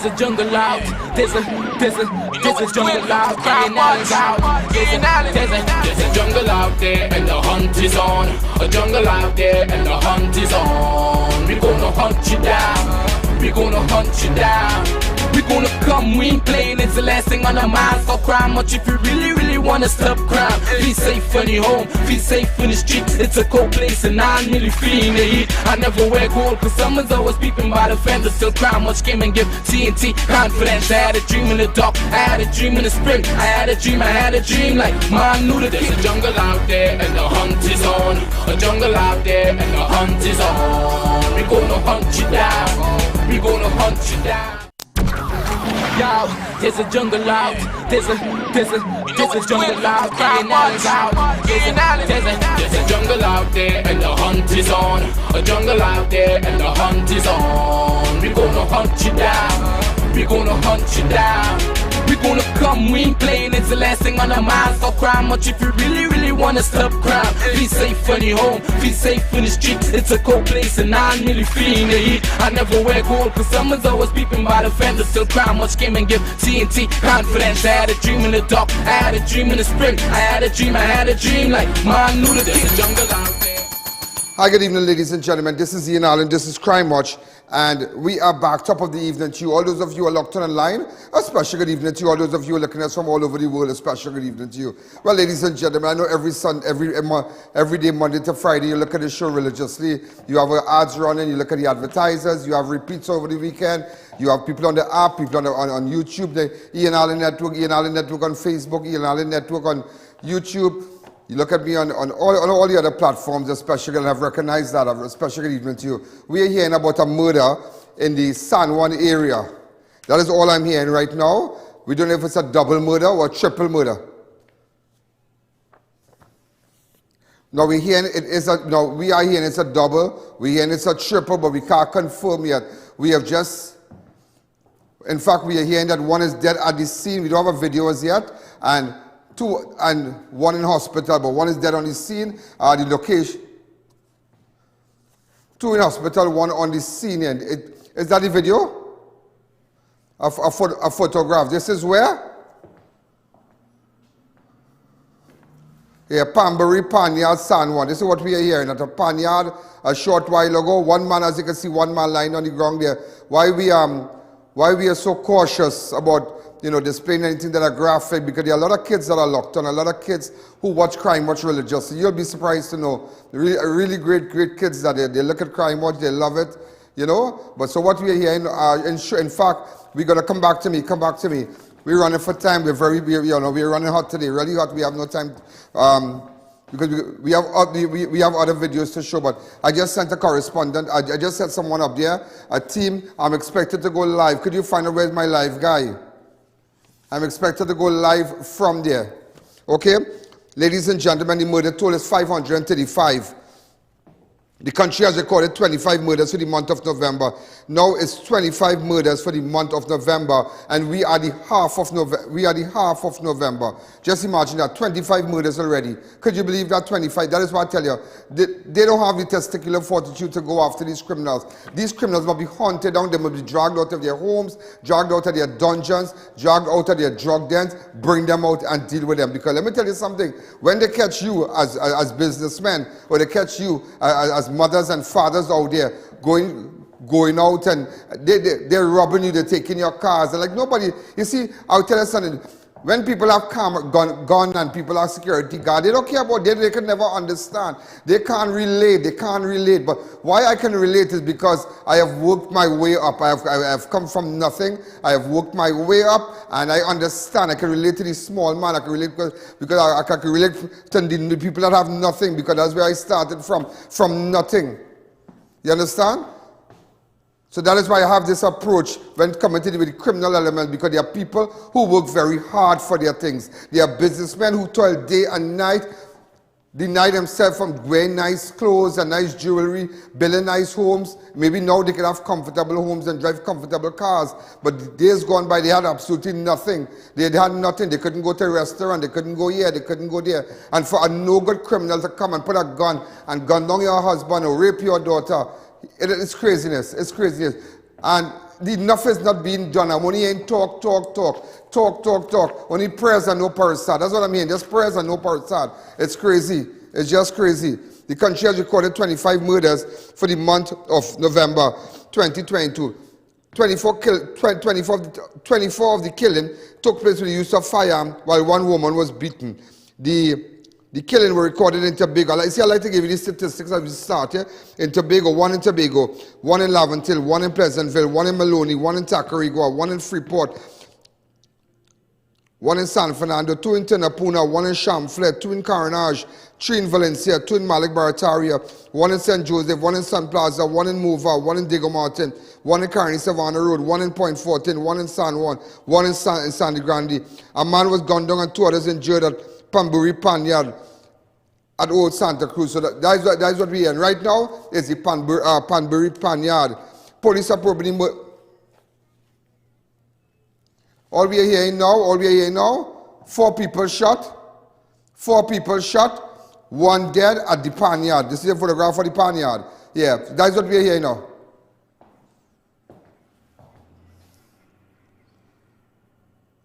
There's a jungle out. There's a jungle out. There's a jungle out there and the hunt is on. A jungle out there and the hunt is on. We gonna hunt you down. We gonna hunt you down. We gonna come, we ain't playing, it's the last thing on our minds. Stop crime much if you really wanna stop crime. Feel safe when you're home, feel safe in the streets. It's a cold place and I'm really feeling the heat. I never wear gold cause someone's always peeping by the fence. Still crime much came and give TNT confidence. I had a dream in the dark, I had a dream in the spring. I had a dream like man knew that there's a jungle out there and the hunt is on. A jungle out there and the hunt is on. We gonna hunt you down. We gonna hunt you down. Yo, there's a jungle out. There's a jungle out. There's a jungle out there and the hunt is on. A jungle out there and the hunt is on. We gonna hunt you down. We gonna hunt you down. We gonna come, we ain't playing, it's the last thing on our minds. Stop crime much if you really wanna stop crime. Feel safe when you're home, feel safe in the streets. It's a cold place and I'm really feeling the heat. I never wear gold cause someone's always peeping by the fence. Still crime much came and give TNT confidence. I had a dream in the dark, I had a dream in the spring. I had a dream like man knew that there's a jungle out there. Hi, good evening, ladies and gentlemen. This is I.A.N. This is Crime Watch. And we are back, top of the evening to you. All those of you who are locked on online, a special good evening to you. All those of you who are looking at us from all over the world, a special good evening to you. Well, ladies and gentlemen, I know every day, Monday to Friday, you look at the show religiously. You have ads running, you look at the advertisers, you have repeats over the weekend. You have people on the app, people on YouTube, the I.A.N. Network, I.A.N. Network on Facebook, I.A.N. Network on YouTube. You look at me on all the other platforms, especially, and I've recognized that. A special good evening to you. We are hearing about a murder in the San Juan area. That is all I'm hearing right now. We don't know if it's a double murder or a triple murder. Now we are hearing it's a double. We are hearing it's a triple, but we can't confirm yet. We have just, in fact, we are hearing that one is dead at the scene. We don't have a video as yet, and one in hospital, but one is dead on the scene, the location. Two in hospital, one on the scene. And is that the video? A photograph. This is where? Yeah, pamberi, panyard, San Juan. This is what we are hearing. At a panyard, a short while ago, one man, as you can see, one man lying on the ground there. Why we are so cautious about displaying anything that are graphic, because there are a lot of kids that are locked on, a lot of kids who watch Crime Watch religiously. You'll be surprised to know, really great kids that they look at Crime Watch, they love it, But so what we are hearing, in fact, we're going to come back to me. We're running for time, we're running hot today, really hot, we have no time, because we have other videos to show, but I just sent a correspondent, I just set someone up there, a team, I'm expected to go live. Could you find out where's my live guy? I'm expected to go live from there. Okay? Ladies and gentlemen, the murder toll is 535. The country has recorded 25 murders for the month of November. Now it's 25 murders for the month of November, and we are the half of November. Just imagine that, 25 murders already. Could you believe that? 25? That is what I tell you. They don't have the testicular fortitude to go after these criminals. These criminals must be hunted down. They must be dragged out of their homes, dragged out of their dungeons, dragged out of their drug dens, bring them out and deal with them. Because let me tell you something. When they catch you as businessmen, or they catch you as mothers and fathers out there going out and they're robbing you, they're taking your cars. They're like, nobody, you see, I'll tell you something. When people have gun and people have security guard, they don't care about that. They can never understand. They can't relate. But why I can relate is because I have worked my way up. I have come from nothing. I have worked my way up, and I understand. I can relate to the small man. I can relate because I can relate to the people that have nothing, because that's where I started from nothing. You understand? So that is why I have this approach when coming to with the criminal element, because there are people who work very hard for their things. There are businessmen who toil day and night, deny themselves from wearing nice clothes and nice jewelry, building nice homes. Maybe now they can have comfortable homes and drive comfortable cars. But the days gone by, they had absolutely nothing. They had nothing. They couldn't go to a restaurant. They couldn't go here. They couldn't go there. And for a no-good criminal to come and put a gun and gun down your husband or rape your daughter, it's craziness. It's craziness. And enough is not being done. I'm only in talk. Only prayers and no parasat. That's what I mean. Just prayers and no parasat. It's crazy. It's just crazy. The country has recorded 25 murders for the month of November 2022. 24 of the killing took place with the use of firearm while one woman was beaten. The killing were recorded in Tobago. I like to give you the statistics as we start here. In Tobago, 1 in Tobago, 1 in Laventille, 1 in Pleasantville, 1 in Maloney, 1 in Tacarigua, 1 in Freeport, 1 in San Fernando, 2 in Tenapuna, 1 in Chamflet, 2 in Carenage, 3 in Valencia, 2 in Malik Barataria, 1 in St. Joseph, 1 in Sun Plaza, 1 in Mova, 1 in Diego Martin, 1 in Carney Savannah Road, 1 in Point Fortin, 1 in San Juan, 1 in Sandy Grande. A man was gunned down and 2 others injured at Pamberi Panyard at Old Santa Cruz. So that is what we are. And right now is the Pamberi Panyard. Police are probably... All we are hearing now, 4 people shot, 1 dead at the Panyard. This is a photograph of the Panyard. Yeah, that's what we are hearing now.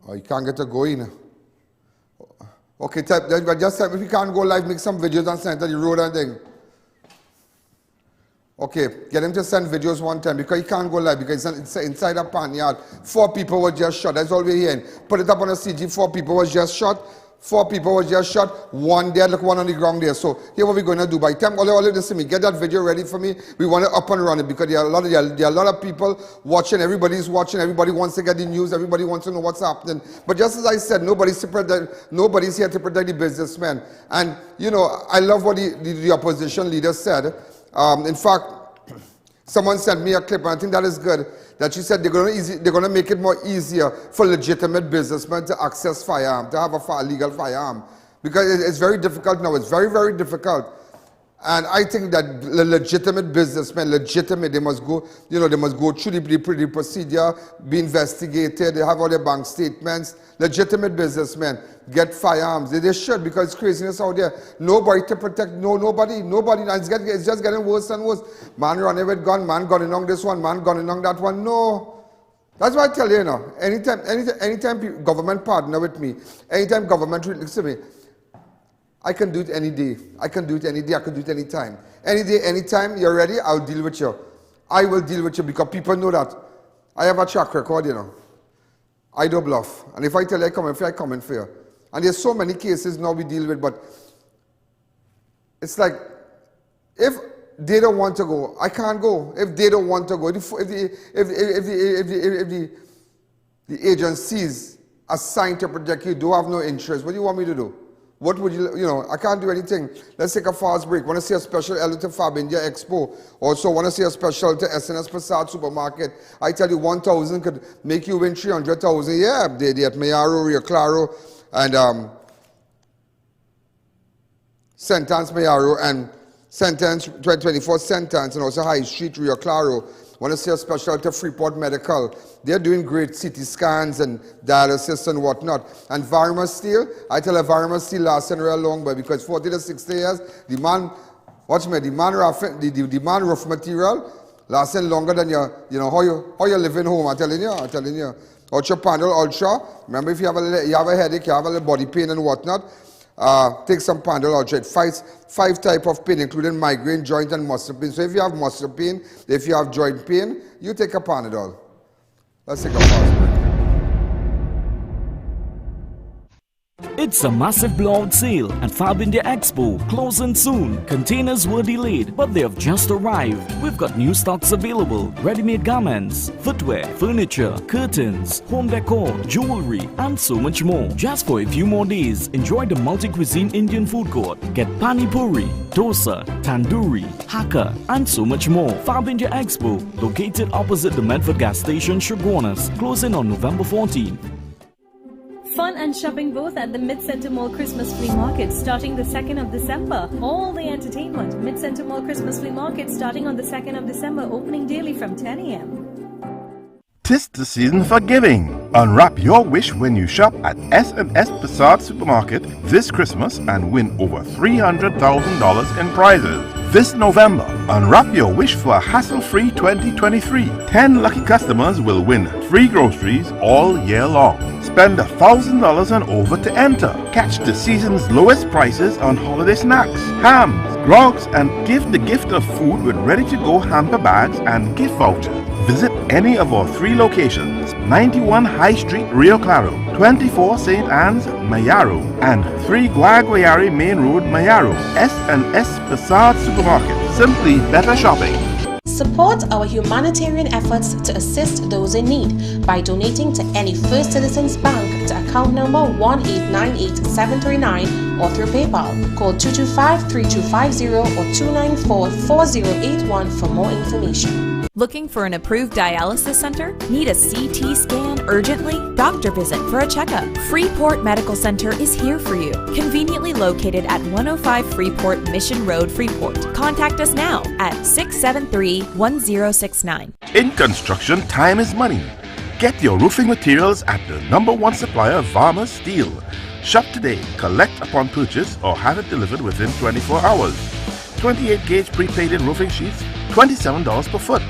Oh, you can't get to go in. Okay, just type, if you can't go live, make some videos and send to the road and thing. Okay, get him to send videos one time because he can't go live because it's inside a Panyard. 4 people were just shot. That's all we're hearing. Put it up on a CG. 4 people was just shot. 1 dead, like 1 on the ground there. So here what we're going to do. By the time all of this to me, get that video ready for me. We want to up and run it because there are a lot of people watching. Everybody's watching. Everybody wants to get the news. Everybody wants to know what's happening. But just as I said, nobody's here to protect the businessmen. And you know, I love what the opposition leader said. In fact, someone sent me a clip, and I think that is good, that she said they're going to make it more easier for legitimate businessmen to access firearm, to have a legal firearm. Because it's very difficult now. It's very, very difficult. And I think that legitimate businessmen, they must go through the procedure, be investigated, they have all their bank statements. Legitimate businessmen get firearms. They should, because it's craziness out there. Nobody to protect, nobody. And it's just getting worse and worse. Man running with gun, man gunning on this one, man gunning on that one. No. That's why I tell you, anytime government partner with me, anytime government, listen to me, I can do it any day. I can do it any day. I can do it any time. Any day, anytime you're ready, I'll deal with you. I will deal with you because people know that. I have a track record, you know. I don't bluff. And if I tell you I come in for you. And there's so many cases now we deal with, but it's like, if they don't want to go, I can't go. If they don't want to go, if the agencies assigned to protect you do have no interest, what do you want me to do? What would I can't do anything. Let's take a fast break. Want to see a special hello to Fab India Expo. Also want to see a special to SNS Prasad Supermarket. I tell you, 1,000 could make you win 300,000. Yeah, they at Mayaro, Rio Claro, and Sentence Mayaro, and Sentence 24 Sentence, and also High Street, Rio Claro. Want to see a special to Freeport Medical. They're doing great CT scans and dialysis and whatnot. And Varma Steel, I tell you, Varma Steel lasting real long, but because 40 to 60 years, the man roof material lasting longer than how you living home. I'm telling you. Ultra Panel Ultra. Remember, if you have a headache, you have a little body pain and whatnot, take some Panadol Ultra. It fights 5 types of pain, including migraine, joint, and muscle pain. So if you have muscle pain, if you have joint pain, you take a Panadol. Let's take a pause break. It's a massive blowout sale at Fab India Expo, closing soon. Containers were delayed, but they have just arrived. We've got new stocks available: ready-made garments, footwear, furniture, curtains, home decor, jewelry, and so much more. Just for a few more days, enjoy the multi-cuisine Indian food court. Get pani puri, dosa, tandoori, hakka, and so much more. Fab India Expo, located opposite the Medford gas station, Shoguanas, closing on November 14th. Fun and shopping both at the Mid-Center Mall Christmas Flea Market starting the 2nd of December. All the entertainment. Mid-Center Mall Christmas Flea Market starting on the 2nd of December, opening daily from 10 a.m. 'Tis the season for giving. Unwrap your wish when you shop at SNS Prasad Supermarket this Christmas and win over $300,000 in prizes. This November, unwrap your wish for a hassle-free 2023. 10 lucky customers will win free groceries all year long. Spend $1,000 and over to enter. Catch the season's lowest prices on holiday snacks, hams, grogs, and give the gift of food with ready-to-go hamper bags and gift vouchers. Visit any of our 3 locations: 91 High Street, Rio Claro, 24 St. Anne's, Mayaro, and 3 Guaguayare Main Road, Mayaro. S&S Passard Supermarket. Simply better shopping. Support our humanitarian efforts to assist those in need by donating to any First Citizens Bank to account number 1898739 or through PayPal. Call 225-3250 or 294-4081 for more information. Looking for an approved dialysis center? Need a CT scan urgently? Doctor visit for a checkup? Freeport Medical Center is here for you. Conveniently located at 105 Freeport Mission Road, Freeport. Contact us now at 673-1069. In construction, time is money. Get your roofing materials at the #1 supplier, Varma Steel. Shop today, collect upon purchase, or have it delivered within 24 hours. 28-gauge pre-painted roofing sheets, $27 per foot.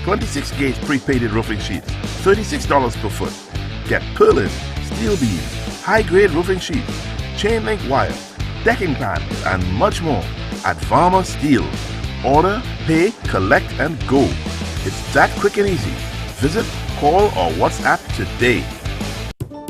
26-gauge pre-painted roofing sheets, $36 per foot. Get purlin, steel beams, high-grade roofing sheets, chain link wire, decking panels, and much more at Varma Steel. Order, pay, collect, and go. It's that quick and easy. Visit, call, or WhatsApp today.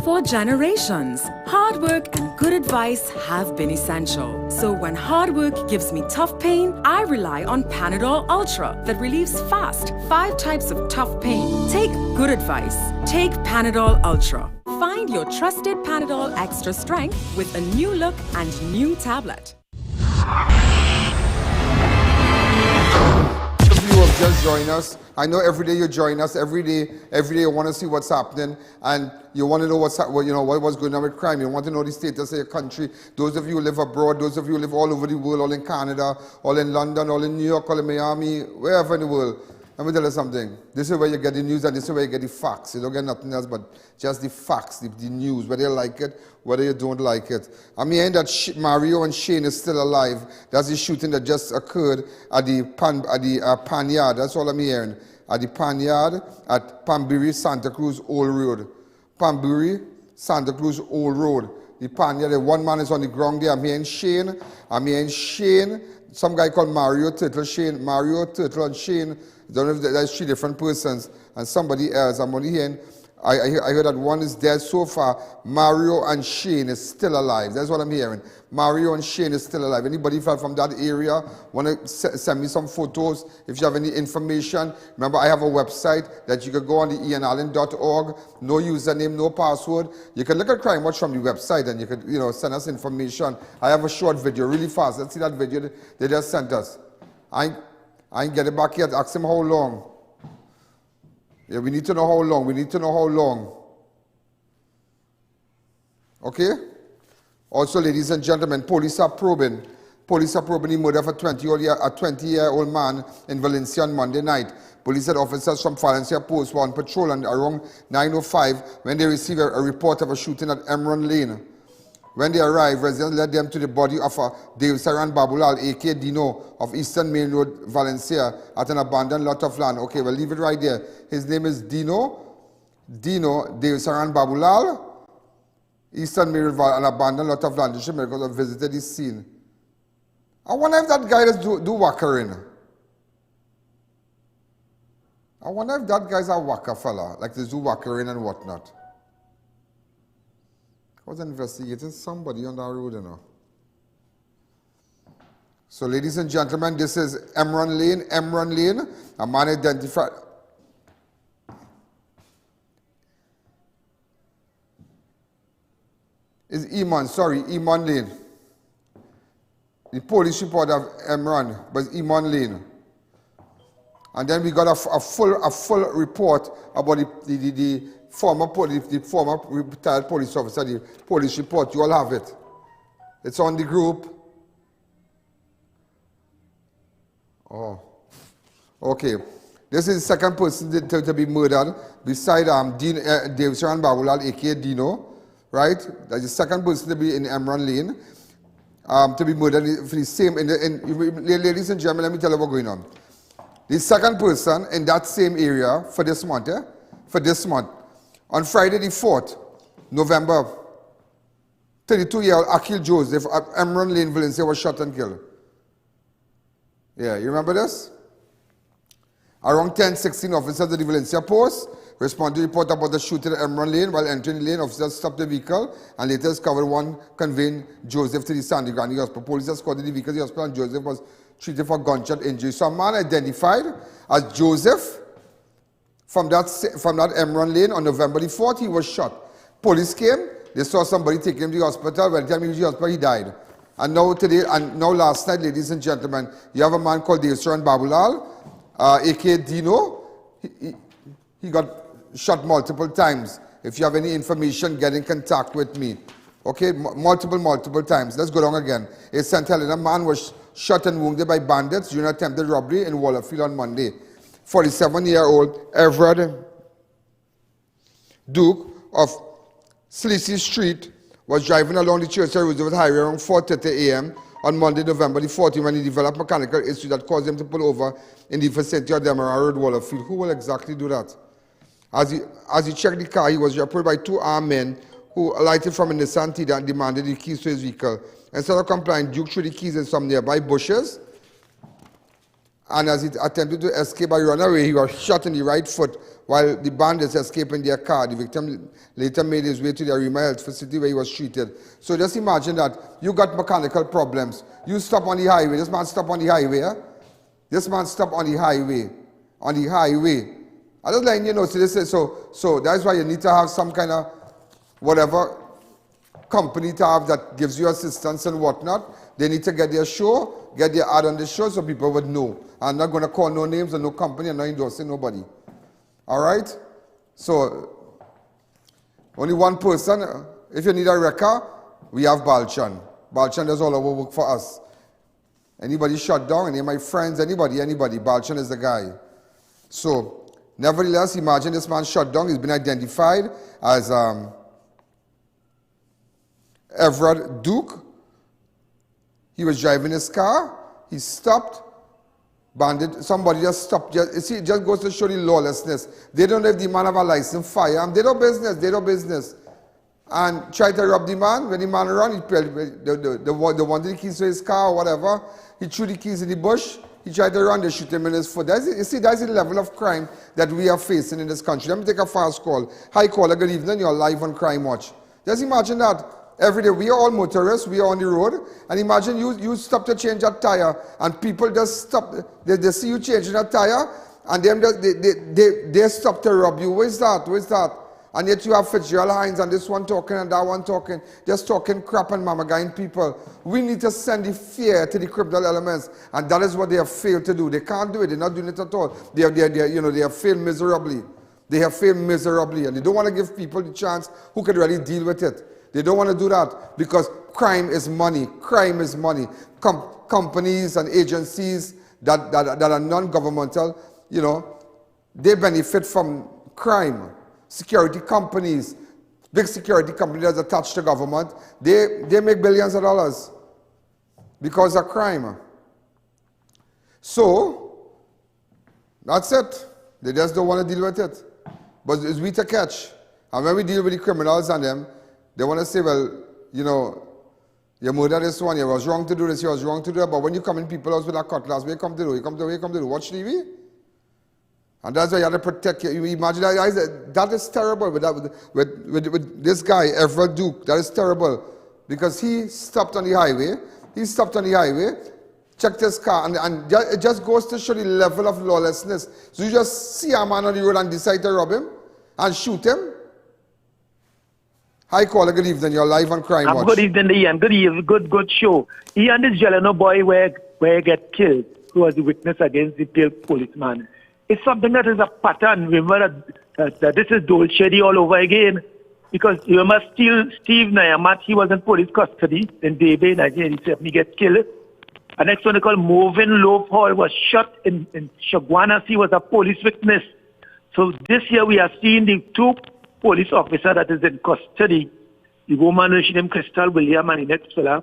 For generations, hard work and good advice have been essential. So when hard work gives me tough pain, I rely on Panadol Ultra that relieves fast 5 types of tough pain. Take good advice. Take Panadol Ultra. Find your trusted Panadol Extra Strength with a new look and new tablet. Just join us. I know every day you join us. Every day you want to see what's happening, and you want to know what's going on with crime. You want to know the status of your country. Those of you who live abroad, those of you who live all over the world, all in Canada, all in London, all in New York, all in Miami, wherever in the world. Let me tell you something. This is where you get the news, and this is where you get the facts. You don't get nothing else but just the facts, the news, whether you like it, whether you don't like it. I'm hearing that Mario and Shane is still alive. That's the shooting that just occurred at the panyard. That's all I'm hearing. At the panyard at pamberi, Santa Cruz, Old Road. Pamberi, Santa Cruz, Old Road. The panyard, one man is on the ground there. I'm hearing Shane. Some guy called Mario Turtle, Shane. Mario Turtle and Shane. I don't know if that's 3 different persons. And somebody else. I'm only hearing, I heard that one is dead so far. Mario and Shane is still alive. That's what I'm hearing. Mario and Shane is still alive. Anybody from that area want to send me some photos? If you have any information, remember I have a website that you can go on the I.A.N.org. No username, no password. You can look at Crime Watch from the website, and you can send us information. I have a short video, really fast. Let's see that video they just sent us. I ain't get it back yet. Ask him how long. Yeah, we need to know how long. We need to know how long. Okay? Also, ladies and gentlemen, police are probing. Police are probing the murder of a 20-year-old man in Valencia on Monday night. Police said officers from Valencia Post were on patrol and around 9:05 when they received a report of a shooting at Emron Lane. When they arrived, residents led them to the body of a Deosaran Baboolal, a.k.a. Dino, of Eastern Main Road, Valencia, at an abandoned lot of land. Okay, we'll leave it right there. His name is Dino Deosaran Baboolal, Eastern Main Road, an abandoned lot of land. District Medical have visited this scene. I wonder if that guy does do whackering. I wonder if that guy's a whacker fella, like they do whackering and whatnot. I was investigating somebody on that road, So, ladies and gentlemen, this is Emron Lane. Emron Lane, a man identified. Is Emon, sorry, Emon Lane. The police report of Emron, but it's Emon Lane. And then we got a full report about the former retired police officer, the police report. You all have it. It's on the group. Oh, okay. This is the second person to be murdered beside Deosaran Baboolal, a.k.a. Dino, right? That's the second person to be in Emron Lane. to be murdered for the same. Ladies and gentlemen, let me tell you what's going on. The second person in that same area for this month, on Friday the 4th, November, 32-year-old Akeil Joseph at Emron Lane, Valencia was shot and killed. Yeah, you remember this? Around 10:16, officers of the Valencia Post responded to report about the shooting at Emron Lane. While entering the lane, officers stopped the vehicle and later discovered one conveying Joseph to the Sandy Grande Hospital. Police escorted the vehicle to the hospital and Joseph was treated for gunshot injury. So a man identified as Joseph from that Emron Lane on November the 4th, he was shot. Police came, they saw somebody taking him to the hospital. When they came to the hospital, he died. And now last night, ladies and gentlemen, you have a man called Deosaran Baboolal, aka Dino. He got shot multiple times. If you have any information, get in contact with me. Okay, multiple times. Let's go down again. In St. Helena, a man was shot and wounded by bandits during an attempted robbery in Wallerfield on Monday. 47-year-old Everard Duke of Slecy Street was driving along the Churchill Roosevelt Highway around 4:30 a.m. on Monday, November the 14th, when he developed mechanical issue that caused him to pull over in the vicinity of the Emerald Road, Wallerfield. Who will exactly do that? As he checked the car, he was approached by two armed men who alighted from a Nissan Tiida and demanded the keys to his vehicle. Instead of complying, Duke threw the keys in some nearby bushes, and as he attempted to escape or run away, he was shot in the right foot while the bandits escaped in their car. The victim later made his way to the Arima Health facility where he was treated. So just imagine that you got mechanical problems. You stop on the highway. This man stopped on the highway. Eh? This man stopped on the highway. On the highway. I just letting you know. So that's why you need to have some kind of whatever company to have that gives you assistance and whatnot. They need to get their show, get their ad on the show so people would know. I'm not going to call no names or no company. I'm not endorsing nobody. All right? So, only one person. If you need a wrecker, we have Balchan. Balchan does all our work for us. Anybody shut down, any of my friends, anybody, Balchan is the guy. So, nevertheless, imagine this man shut down. He's been identified as Everard Duke. He was driving his car. He stopped. Bandit, somebody just stopped. You see, it just goes to show the lawlessness. They don't know if the man have a license, firearm. They don't business. And try to rob the man. When the man run, the one the keys to his car or whatever, he threw the keys in the bush. He tried to run, they shoot him in his foot. You see, that's the level of crime that we are facing in this country. Let me take a fast call. Hi, caller, good evening. You're live on Crime Watch. Just imagine that. Every day, we are all motorists, we are on the road, and imagine you stop to change a tire, and people just stop, they see you changing a tire, and they stop to rob you. Where's that? And yet you have Fitzgerald Hines, and this one talking, and that one talking, just talking crap and mamagaing people. We need to send the fear to the criminal elements, and that is what they have failed to do. They can't do it, they're not doing it at all. They have failed miserably. They have failed miserably, and they don't want to give people the chance who can really deal with it. They don't want to do that because crime is money. Crime is money. Companies and agencies that are non-governmental, they benefit from crime. Security companies, big security companies that's attached to government, they make billions of dollars because of crime. So, that's it. They just don't want to deal with it. But it's we to catch. And when we deal with the criminals and them, they want to say, well, you murdered this one, you was wrong to do this, you was wrong to do that, but when you come in people's house with a cutlass, where you come to do? You come to do? Watch TV? And that's why you have to protect you. Imagine that is terrible with this guy, Everard Duke. That is terrible. Because he stopped on the highway, checked his car, and it just goes to show the level of lawlessness. So you just see a man on the road and decide to rob him and shoot him. Hi, caller. Good evening. You're live on Crime Watch. Good evening, I.A.N. Good evening. Good show. I.A.N. this Jeleno boy where he get killed, who was the witness against the policeman. It's something that is a pattern. Remember that this is Dolce all over again. Because you remember Steve Nyamat, he was in police custody in Debe, 1987. He gets killed. The next one they call Movin Loaf Hall was shot in Chaguanas. He was a police witness. So this year we are seeing the two police officer that is in custody, the woman who named Crystal William and the next fella,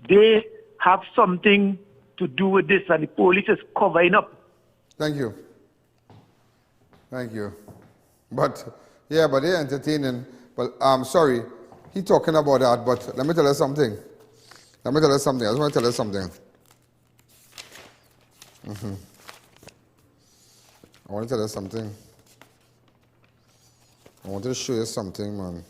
they have something to do with this, and the police is covering up. Thank you. Thank you. But, yeah, but they're entertaining. But I'm sorry, he's talking about that, but let me tell you something. Let me tell you something. I just want to tell you something. I want to tell you something. I want to show you something, man.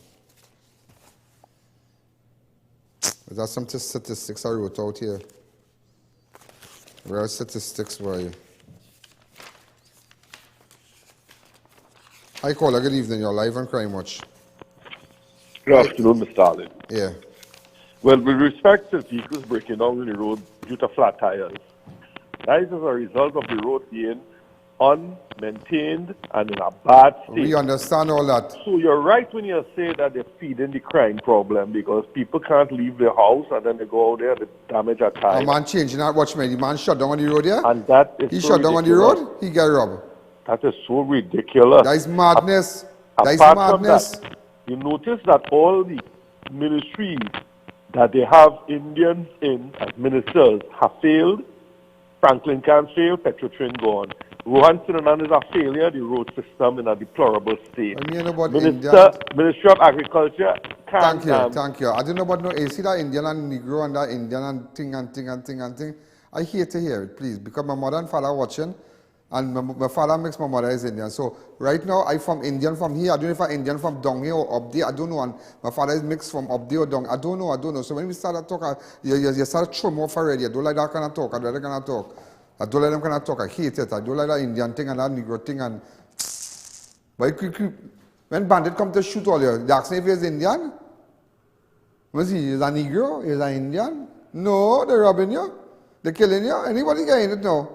There's some statistics I wrote out here. Where are statistics for you? Hi, caller. Good evening. You're live on Crime Watch. Good afternoon, Mr. Allen. Yeah. Well, with respect to vehicles breaking down on the road due to flat tires, that is as a result of the road being unmaintained and in a bad state. We understand all that. So you're right when you say that they're feeding the crime problem because people can't leave their house and then they go out there and they damage a tire. A man changing that watchman. The man shut down on the road, yeah? And that is he so shut down on the ridiculous. road, he got robbed. That is so ridiculous. That is madness. That is Apart madness. from that, you notice that all the ministries that they have Indians in as ministers have failed. Franklin can't fail, Petrotrin gone. Rohan Sinanan is a failure, the road system in a deplorable state. I mean about Ministry of Agriculture can't. Thank you. I don't know about no. You see that Indian and Negro and that Indian and thing. I hate to hear it, please, because my mother and father are watching, and my father makes my mother is Indian. So right now, I'm from Indian from here. I don't know if I'm Indian from down here or up there. I don't know. And my father is mixed from up there or down. I don't know. So when we start to talk, you start to throw me off already. I don't like that kind of talk. I don't like that kind of talk. I don't like them kind of talk. I hate it. I don't like that Indian thing and that Negro thing. And but when bandit come to shoot all you, they ask me if he's Indian. Was he? Is a Negro? Is an Indian? No, they're robbing you. They're killing you. Anybody getting it now?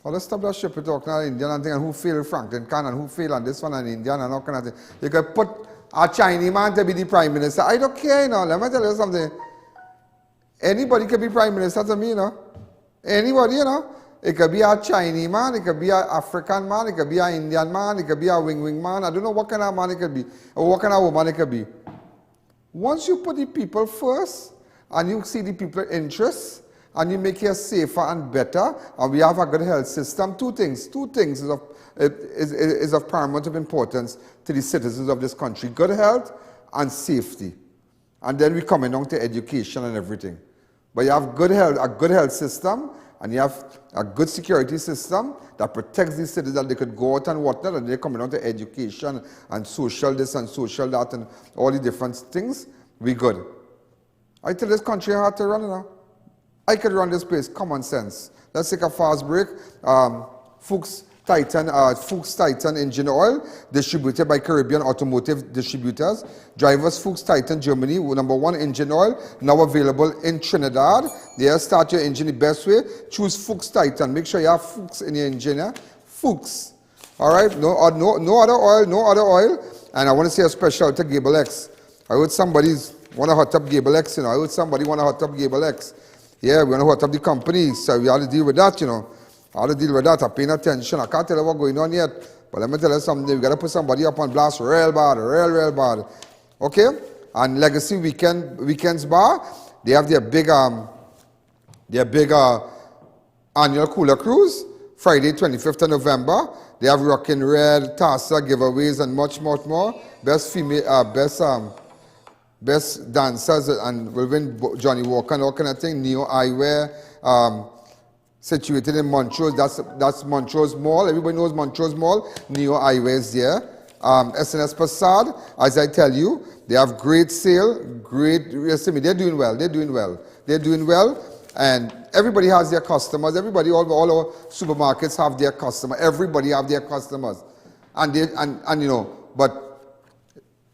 Oh, let's stop that shit with talking about Indian and thing and who failed Franklin Can and who failed on this one and Indian and all kind of thing. You can put a Chinese man to be the prime minister. I don't care, you know. Let me tell you something. Anybody can be prime minister to me, you know. Anybody, you know. It could be a Chinese man, it could be an African man, it could be an Indian man, it could be a wing man. I don't know what kind of man it could be or what kind of woman it could be. Once you put the people first and you see the people's interests and you make it safer and better and we have a good health system, two things is of paramount importance to the citizens of this country. Good health and safety. And then we come down to education and everything. But you have good health, a good health system, and you have a good security system that protects the citizens that they could go out and whatnot, and they're coming down to education and social this and social that and all the different things. We good. I tell this country how to run, you know. I could run this place, common sense. Let's take a fast break. Fuchs Titan engine oil, distributed by Caribbean Automotive Distributors. Drivers Fuchs Titan Germany, #1 engine oil, now available in Trinidad. There, start your engine the best way. Choose Fuchs Titan. Make sure you have Fuchs in your engine. Yeah? Fuchs. All right, no other oil. And I want to say a special out to Gable X. I heard somebody's want to hot up Gable X, you know. I heard somebody want to hot up Gable X. Yeah, we want to hot up the company, so we have to deal with that, you know. How to deal with that, I'm paying attention. I can't tell you what's going on yet, but let me tell you something. We got to put somebody up on blast real bad. Okay? And Legacy Weekends Bar, they have their big annual cooler cruise, Friday, 25th of November. They have Rockin' Red, Tassa, giveaways, and much more. Best female, best dancers, and will win Johnny Walker and all kind of thing. Neo Eyewear, situated in Montrose, that's Montrose Mall. Everybody knows Montrose Mall. Neo Eyewear is there. SNS Passad, as I tell you, they have great sale, they're doing well. And everybody has their customers. Everybody, all our supermarkets have their customers. Everybody have their customers. And you know, but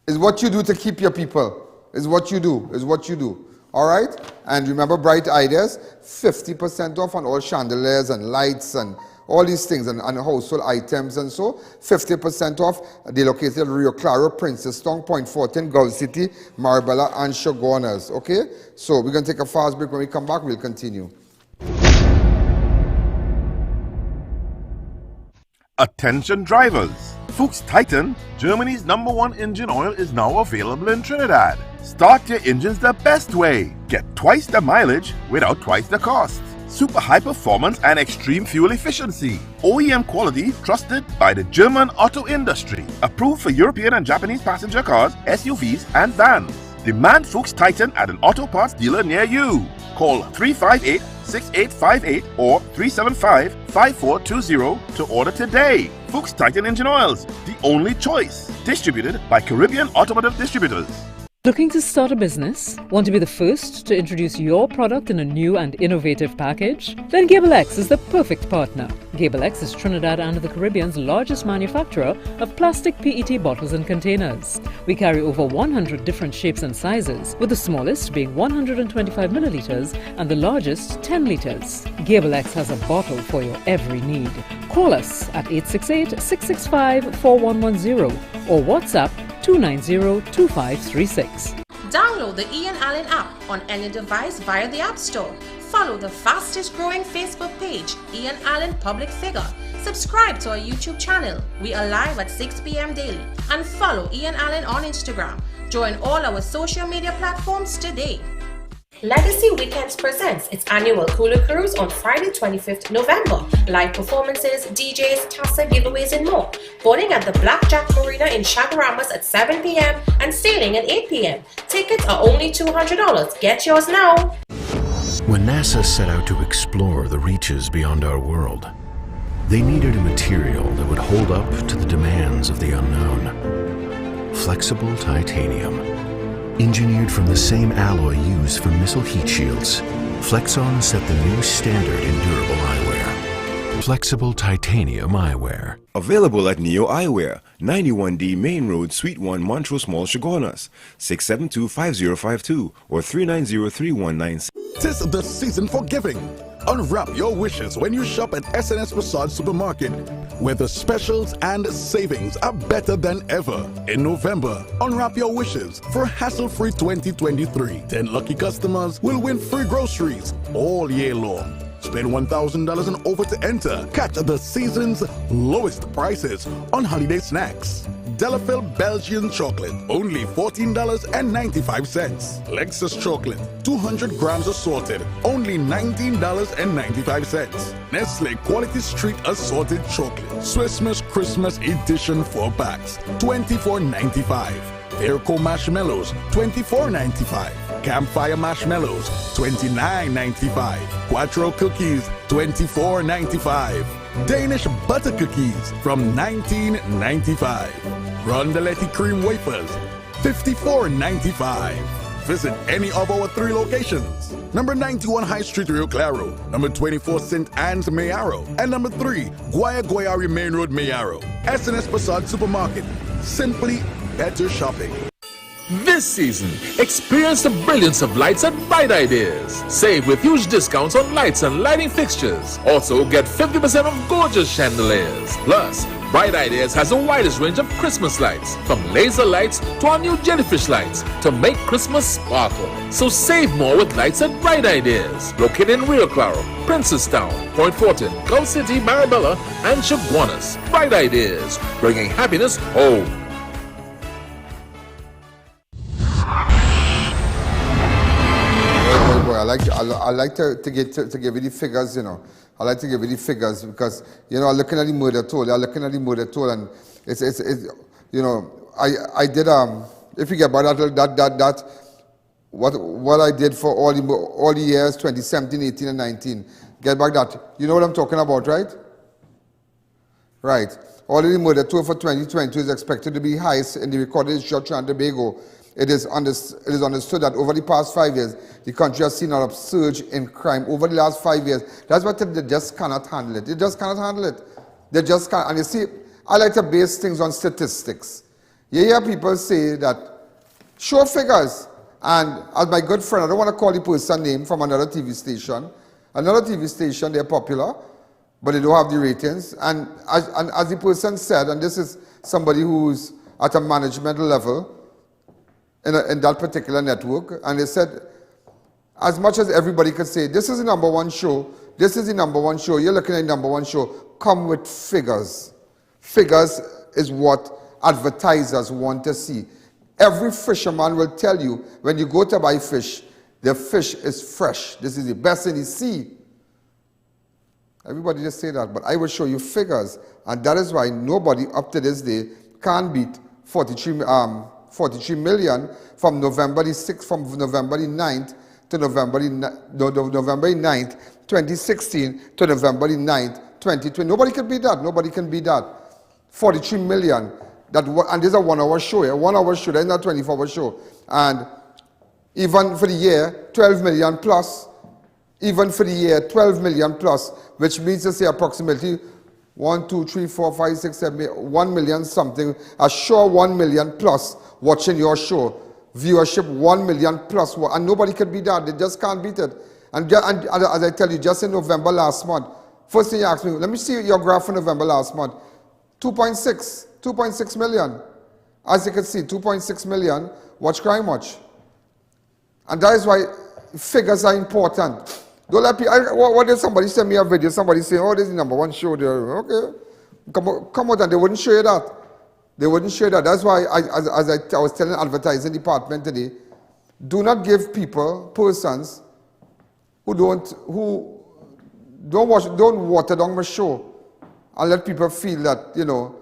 it's what you do to keep your people. It's what you do. All right? And remember Bright Ideas, 50% off on all chandeliers and lights and all these things and household items and so. 50% off. They're located at Rio Claro, Princestown, Point Fortin, Gulf City, Marbella, and Shogunas. Okay? So we're going to take a fast break. When we come back, we'll continue. Attention drivers! Fuchs Titan, Germany's #1 engine oil, is now available in Trinidad. Start your engines the best way. Get twice the mileage without twice the cost. Super high performance and extreme fuel efficiency. OEM quality trusted by the German auto industry. Approved for European and Japanese passenger cars, SUVs and vans. Demand Fuchs Titan at an auto parts dealer near you. Call 358-6858 or 375-5420 to order today. Fuchs Titan Engine Oils, the only choice. Distributed by Caribbean Automotive Distributors. Looking to start a business? Want to be the first to introduce your product in a new and innovative package? Then Gable X is the perfect partner. Gable X is Trinidad and the Caribbean's largest manufacturer of plastic PET bottles and containers. We carry over 100 different shapes and sizes, with the smallest being 125 milliliters and the largest 10 liters. Gable X has a bottle for your every need. Call us at 868-665-4110 or WhatsApp 290-2536. Download the I.A.N app on any device via the App Store. Follow the fastest growing Facebook page, I.A.N Public Figure. Subscribe to our YouTube channel. We are live at 6 p.m. daily. And follow I.A.N on Instagram. Join all our social media platforms today. Legacy Weekends presents its annual Cooler Cruise on Friday 25th November. Live performances, DJs, Tassa giveaways and more. Boarding at the Blackjack Marina in Chaguaramas at 7 p.m. and sailing at 8 p.m. Tickets are only $200. Get yours now. When NASA set out to explore the reaches beyond our world, they needed a material that would hold up to the demands of the unknown. Flexible titanium. Engineered from the same alloy used for missile heat shields, Flexon set the new standard in durable eyewear. Flexible titanium eyewear. Available at Neo Eyewear, 91D Main Road, Suite 1, Montrose Mall, Chaguanas, 672-5052 or 390-3196. 'Tis the season for giving. Unwrap your wishes when you shop at SNS Facade Supermarket, where the specials and savings are better than ever. In November, unwrap your wishes for hassle-free 2023. 10 lucky customers will win free groceries all year long. Spend $1,000 and over to enter. Catch the season's lowest prices on holiday snacks. Delafield Belgian chocolate, only $14.95. Lexus chocolate, 200 grams assorted, only $19.95. Nestle Quality Street Assorted Chocolate, Swiss Miss Christmas Edition 4 packs, $24.95. Airco Marshmallows, $24.95. Campfire Marshmallows, $29.95. Quattro Cookies, $24.95. Danish Butter Cookies from $19.95. Rondelletti Cream Wafers, $54.95. Visit any of our 3 locations. Number 91 High Street, Rio Claro. Number 24 St. Anne's, Mayaro. And number 3, Guayari Main Road, Mayaro. SNS Facade Supermarket. Simply better shopping. This season, experience the brilliance of lights at Bright Ideas. Save with huge discounts on lights and lighting fixtures. Also, get 50% off gorgeous chandeliers. Plus, Bright Ideas has the widest range of Christmas lights, from laser lights to our new jellyfish lights, to make Christmas sparkle. So save more with lights at Bright Ideas. Located in Rio Claro, Princestown, Point Fortin, Gulf City, Marabella, and Chaguanas. Bright Ideas, bringing happiness home. I like to give you the figures, you know. I like to give you the figures because, you know, looking at the murder toll, and it's you know, I did if you get about that what I did for all the years 2017, 18, and 19. Get back that. You know what I'm talking about, right? Right. All of the murder toll for 2022 is expected to be highest in the recorded history of Trinidad and Tobago. It is understood that over the past 5 years, the country has seen an upsurge in crime over the last 5 years. That's why they just cannot handle it. They just cannot handle it. They just can't. And you see, I like to base things on statistics. You hear people say that, show figures. And as my good friend, I don't want to call the person name from another TV station. Another TV station, they're popular, but they don't have the ratings. And as the person said, and this is somebody who's at a management level, in that particular network, and they said, as much as everybody could say, this is the #1 show, this is the #1 show, you're looking at the #1 show, come with figures. Figures is what advertisers want to see. Every fisherman will tell you when you go to buy fish, the fish is fresh. This is the best in the sea. Everybody just say that, but I will show you figures, and that is why nobody up to this day can beat 43 million from November the 6th, from November the 9th to November the 9th, 2016 to November the 9th, 2020. Nobody can beat that. Nobody can beat that. 43 million. And this is a 1 hour show. A 1 hour show. That is not a 24-hour show. And even for the year, 12 million plus. Even for the year, 12 million plus, which means to say approximately 1, 2, 3, 4, 5, 6, 7, 8, 1 million something. A show 1 million plus watching your show. Viewership 1 million plus. And nobody can beat that. They just can't beat it. And as I tell you, just in November last month, first thing you asked me, let me see your graph for November last month. 2.6 million. As you can see, 2.6 million. Watch crime watch. And that is why figures are important. Don't let people, what if somebody send me a video, somebody saying, oh, this is the #1 show there. Okay. Come out, and they wouldn't show you that. They wouldn't show you that. That's why, as I was telling the advertising department today, do not give people, persons, who don't water down my show and let people feel that, you know,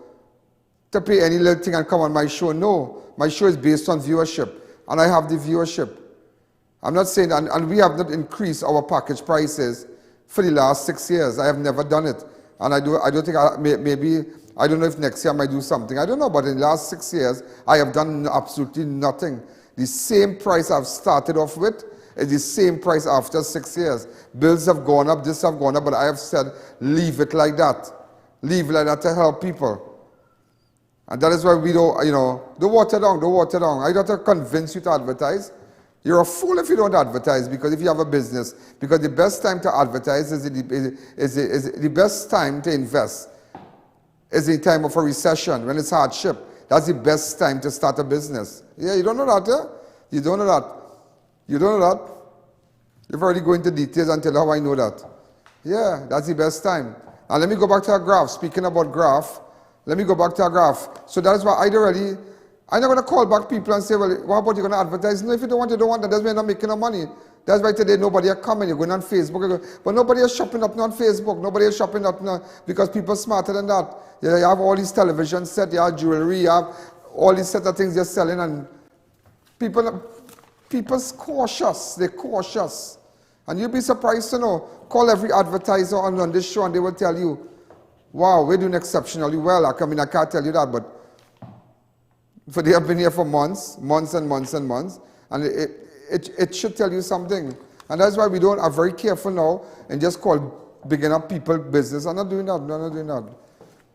to pay any little thing and come on my show. No, my show is based on viewership, and I have the viewership. I'm not saying, and we have not increased our package prices for the last 6 years. I have never done it, and I don't think maybe I don't know if next year I might do something. I don't know, but in the last 6 years I have done absolutely nothing. The same price I've started off with is the same price after 6 years. Bills have gone up, this have gone up, but I have said leave it like that. Leave it like that to help people. And that is why we don't, you know, don't water down, don't water down. I don't have to convince you to advertise. You're a fool if you don't advertise, because if you have a business, because the best time to advertise is the best time to invest is the time of a recession, when it's hardship. That's the best time to start a business. Yeah, you don't know that, yeah? You don't know that. You don't know that. You've already go into details and tell how I know that. Yeah, that's the best time. And let me go back to our graph. Speaking about graph, let me go back to our graph. So that is why I'm not going to call back people and say, well, what about you going to advertise? No, if you don't want, you don't want. That doesn't mean you're not making no money. That's why today nobody are coming. You're going on Facebook. But nobody is shopping up on Facebook. Nobody is shopping up now because people are smarter than that. You have all these television sets, you have jewelry, you have all these set of things you're selling, and people's cautious. They're cautious. And you'll be surprised to know. Call every advertiser on this show and they will tell you, wow, we're doing exceptionally well. I can't tell you that, but they have been here for months and months and months, and it should tell you something. And that's why we are very careful now and just call beginner people business. I'm not doing that. I'm not doing that.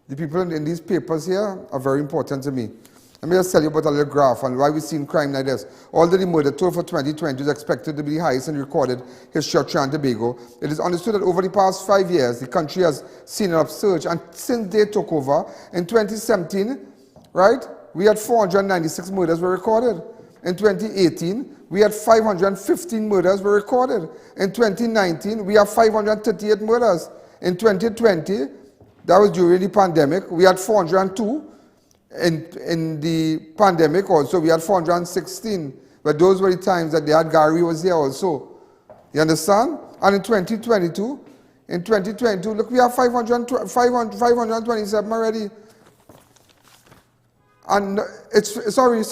The people in these papers here are very important to me. Let me just tell you about a little graph and why we're seeing crime like this. Although the murder total for 2020 is expected to be the highest in recorded history of Trinidad and Tobago, it is understood that over the past 5 years, the country has seen an upsurge. And since they took over in 2017, right, we had 496 murders were recorded. In 2018, we had 515 murders were recorded. In 2019, we have 538 murders. In 2020, that was during the pandemic, we had 402. In the pandemic also, we had 416. But those were the times that they had Gary was here also. You understand? And in 2022, look, we have 527 already. And it's, sorry.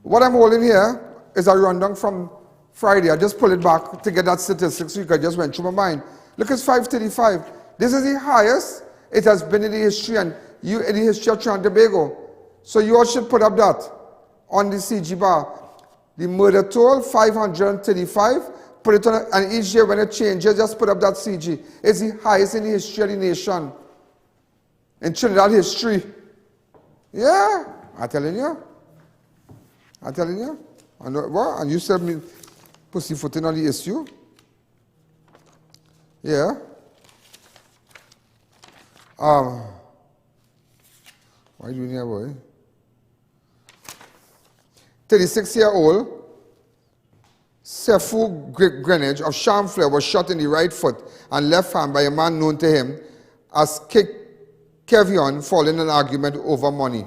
What I'm holding here is a rundown from Friday. I just pulled it back to get that statistics because I just went through my mind. Look, it's 535. This is the highest it has been in the history in the history of Trinidad and Tobago. So you all should put up that on the CG bar. The murder toll, 535. Put it on, and each year when it changes, just put up that CG. It's the highest in the history of the nation. In Trinidad history. Yeah, I'm telling you. And you said me pussyfooting on the issue. Yeah. What are you doing here, boy? 36-year-old Sefu Greenwich of Chamflair was shot in the right foot and left hand by a man known to him as Kevion following an argument over money.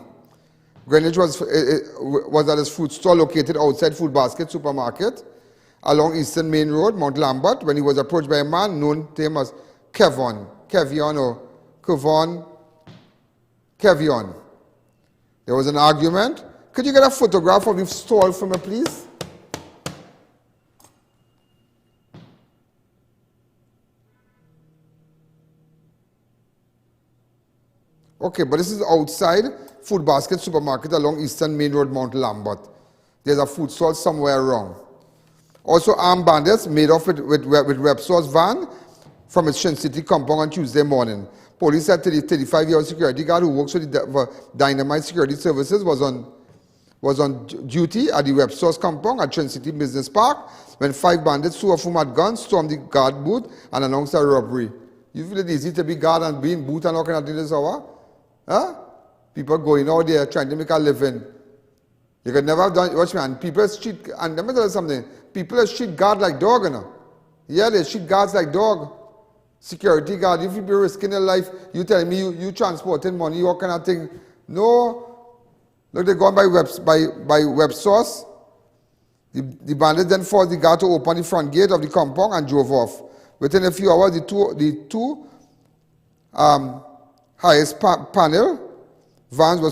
Greenwich was at his fruit store located outside Food Basket supermarket along Eastern Main Road, Mount Lambert, when he was approached by a man known to him as Kevion. There was an argument. Could you get a photograph of the stall for me, please? Okay, but this is outside Food Basket supermarket along Eastern Main Road, Mount Lambert. There's a food stall somewhere around. Also, armed bandits made off with websource van from its Trincity compound on Tuesday morning. Police said the 35-year-old security guard who works with the Dynamite Security Services was on duty at the websource compound at Trincity Business Park when 5 bandits, 2 of whom had guns, stormed the guard booth and announced a robbery. You feel it easy to be guard and be in booth and all kind of things this hour? Huh? People going out there trying to make a living. You could never have done, watch me, and people street, and let me tell you something, people street guard like dog, you know. Yeah, they street guards like dog. Security guard, if you be risking your life, you telling me you transporting money, what kind of thing? No. Look, they're gone by websource. The bandits then forced the guard to open the front gate of the compound and drove off. Within a few hours, the two highest panel vans were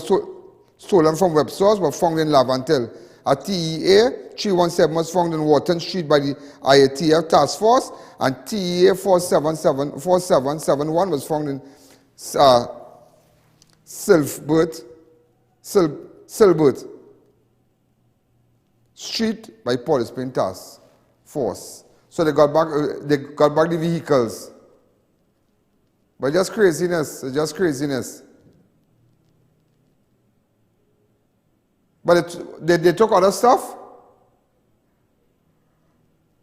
stolen from websource were found in Lavantel. A TEA 317 was found in Wharton Street by the IATF task force, and TEA 4771 was found in Silbert Street by Police task force. So they got back the vehicles. But just craziness, just craziness. But they took other stuff.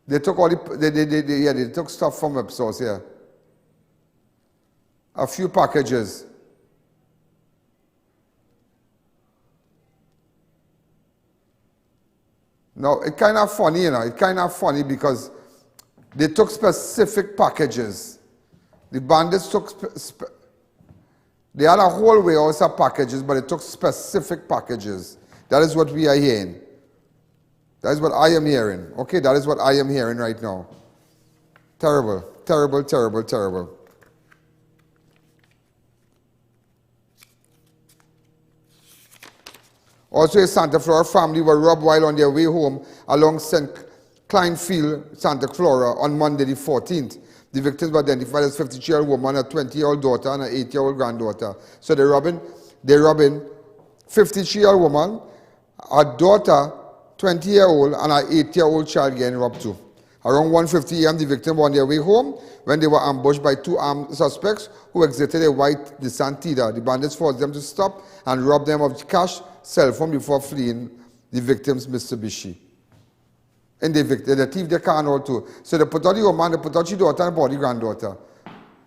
They took all they took stuff from websource, yeah. A few packages. Now, it's kind of funny, you know, it's kind of funny because they took specific packages. The bandits took, they had a whole warehouse of packages, but they took specific packages. That is what we are hearing. That is what I am hearing. Okay, that is what I am hearing right now. Terrible, terrible, terrible, terrible. Also, a Santa Flora family were robbed while on their way home along St. Kleinfield, Santa Clara on Monday the 14th. The victims were identified as 53-year-old woman, a 20-year-old daughter, and an 8-year-old granddaughter. So they're robbing 53-year-old woman, a daughter, 20-year-old, and an 8-year-old child getting robbed too. Around 1:50 a.m., the victims were on their way home when they were ambushed by 2 armed suspects who exited a white Nissan Tida. The bandits forced them to stop and rob them of cash, cell phone before fleeing the victim's Mitsubishi. And they thieved their car and all too. So they put out the woman, they put out the daughter and bought the granddaughter.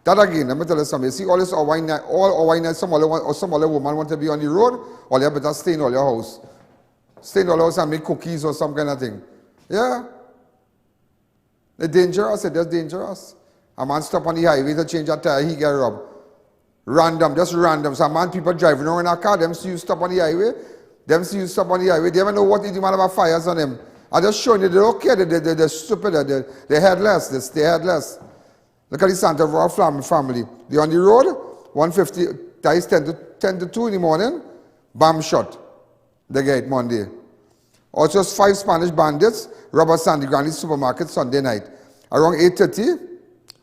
That again, let me tell you something. You see all this Hawaiian night, some other woman want to be on the road, or you better stay in all your house. Stay in all your house and make cookies or some kind of thing. Yeah? They're dangerous, they're dangerous. A man stop on the highway to change a tire, he get robbed. Random, just random. So a man, people driving around in a car, them see you stop on the highway, they even know what the man have fires on them. I just showing you, they're okay, they're stupid, they're headless, they're headless. Look at the Santa Flora family. They're on the road, 1:50, ties 10 to 2 in the morning, bam shot. They get it Monday. Also, 5 Spanish bandits robbed a Sandy Grande supermarket Sunday night. Around 8:30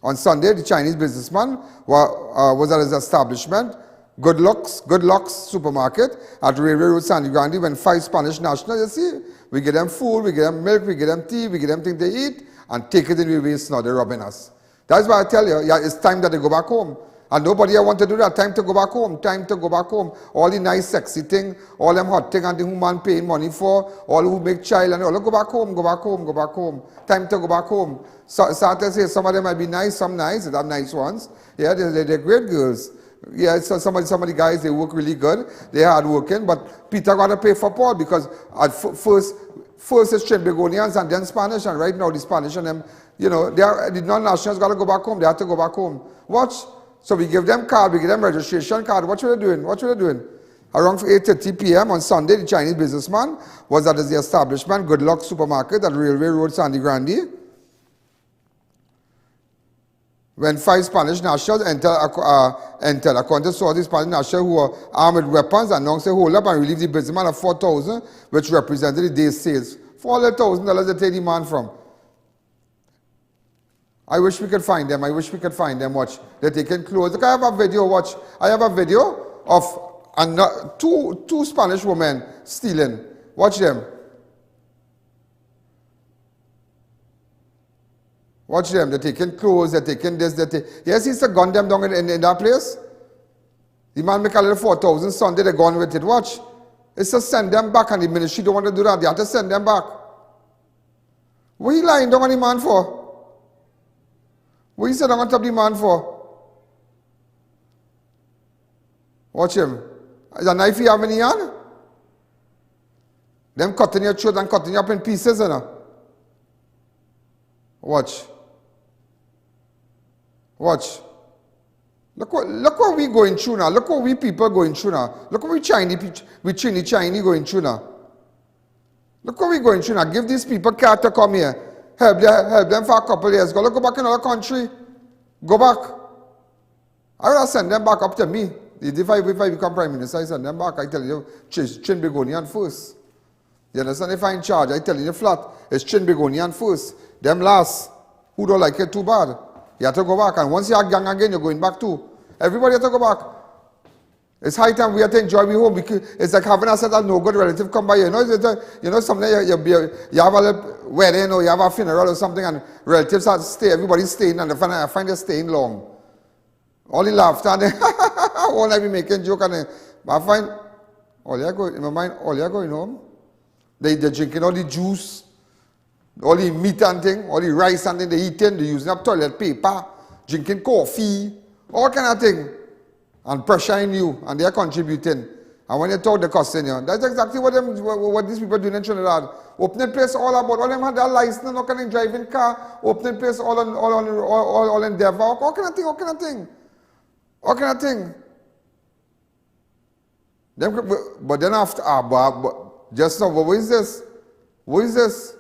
on Sunday, the Chinese businessman was at his establishment, Good Locks supermarket at Railway Road, Sandy Grande, when 5 Spanish nationals, you see, we get them food, we get them milk, we get them tea, we get them things to eat, and take it in the waste now, they're robbing us. That's why I tell you, yeah, it's time that they go back home. And nobody want to do that. Time to go back home. Time to go back home. All the nice, sexy thing, all them hot thing and the man paying money for, all who make child and all. Go back home, go back home, go back home. Time to go back home. So to say some of them might be nice, some nice, they're nice ones. Yeah, they're great girls. Yeah, so some of the guys, they work really good. They're hard working, but Peter got to pay for Paul because at first it's Trinbagonians and then Spanish, and right now the Spanish and them, you know, the non-nationals got to go back home. They have to go back home. Watch. So we give them card, we give them registration card. What should they doing? What should they doing? Around 8:30 p.m. on Sunday, the Chinese businessman was at the establishment Good Luck Supermarket at Railway Road, Sandy Grande, when 5 Spanish nationals entered. According to sources, Spanish nationals who were armed with weapons announced they hold up and relieve the businessman of $4,000, which represented the day's sales. $4,000 they take the man from. I wish we could find them. I wish we could find them. Watch. They're taking clothes. Look, I have a video. Watch. I have a video of two Spanish women stealing. Watch them. Watch them. They're taking clothes. They're taking this. Yes, he's a gun them down in that place. The man make a little 4,000 Sunday. They're gone with it. Watch. It's to send them back, and the ministry don't want to do that. They have to send them back. What are you lying down on the man for? What you sitting on top of the man for? Watch him. Is a knife you have in your hand? Them cutting your throat and cutting you up in pieces, you know? Watch. Watch. Look what we going through now. Look what we people going through now. Look what we Chinese going through now. Look what we going through now. Give these people care to come here. Help them for a couple of years. Go back in another country. Go back. I will send them back up to me. If I become Prime Minister, I send them back. I tell you, Chin Begonian first. You understand? If I'm in charge, I tell you flat, it's Chin Begonian first. Them last. Who don't like it too bad. You have to go back. And once you are gang again, you're going back too. Everybody has to go back. It's high time we have to enjoy we home. It's like having a set of no good relative come by you. You know, something you have a wedding or you have a funeral or something and relatives have to stay. Everybody's staying and I find they're staying long. All the laughter and they all I be making joke and I find all you go in my mind, all you going home. They're drinking all the juice, all the meat and thing, all the rice and thing they eating, they're using up toilet paper, drinking coffee, all kind of thing. And pressuring you, and they are contributing. And when you talk, they're costing you. That's exactly what these people do in Trinidad. Opening place all about. All them had their license, no kind of driving car. Opening place all endeavor. All kind of thing. But then after, just now, what is this? What is this?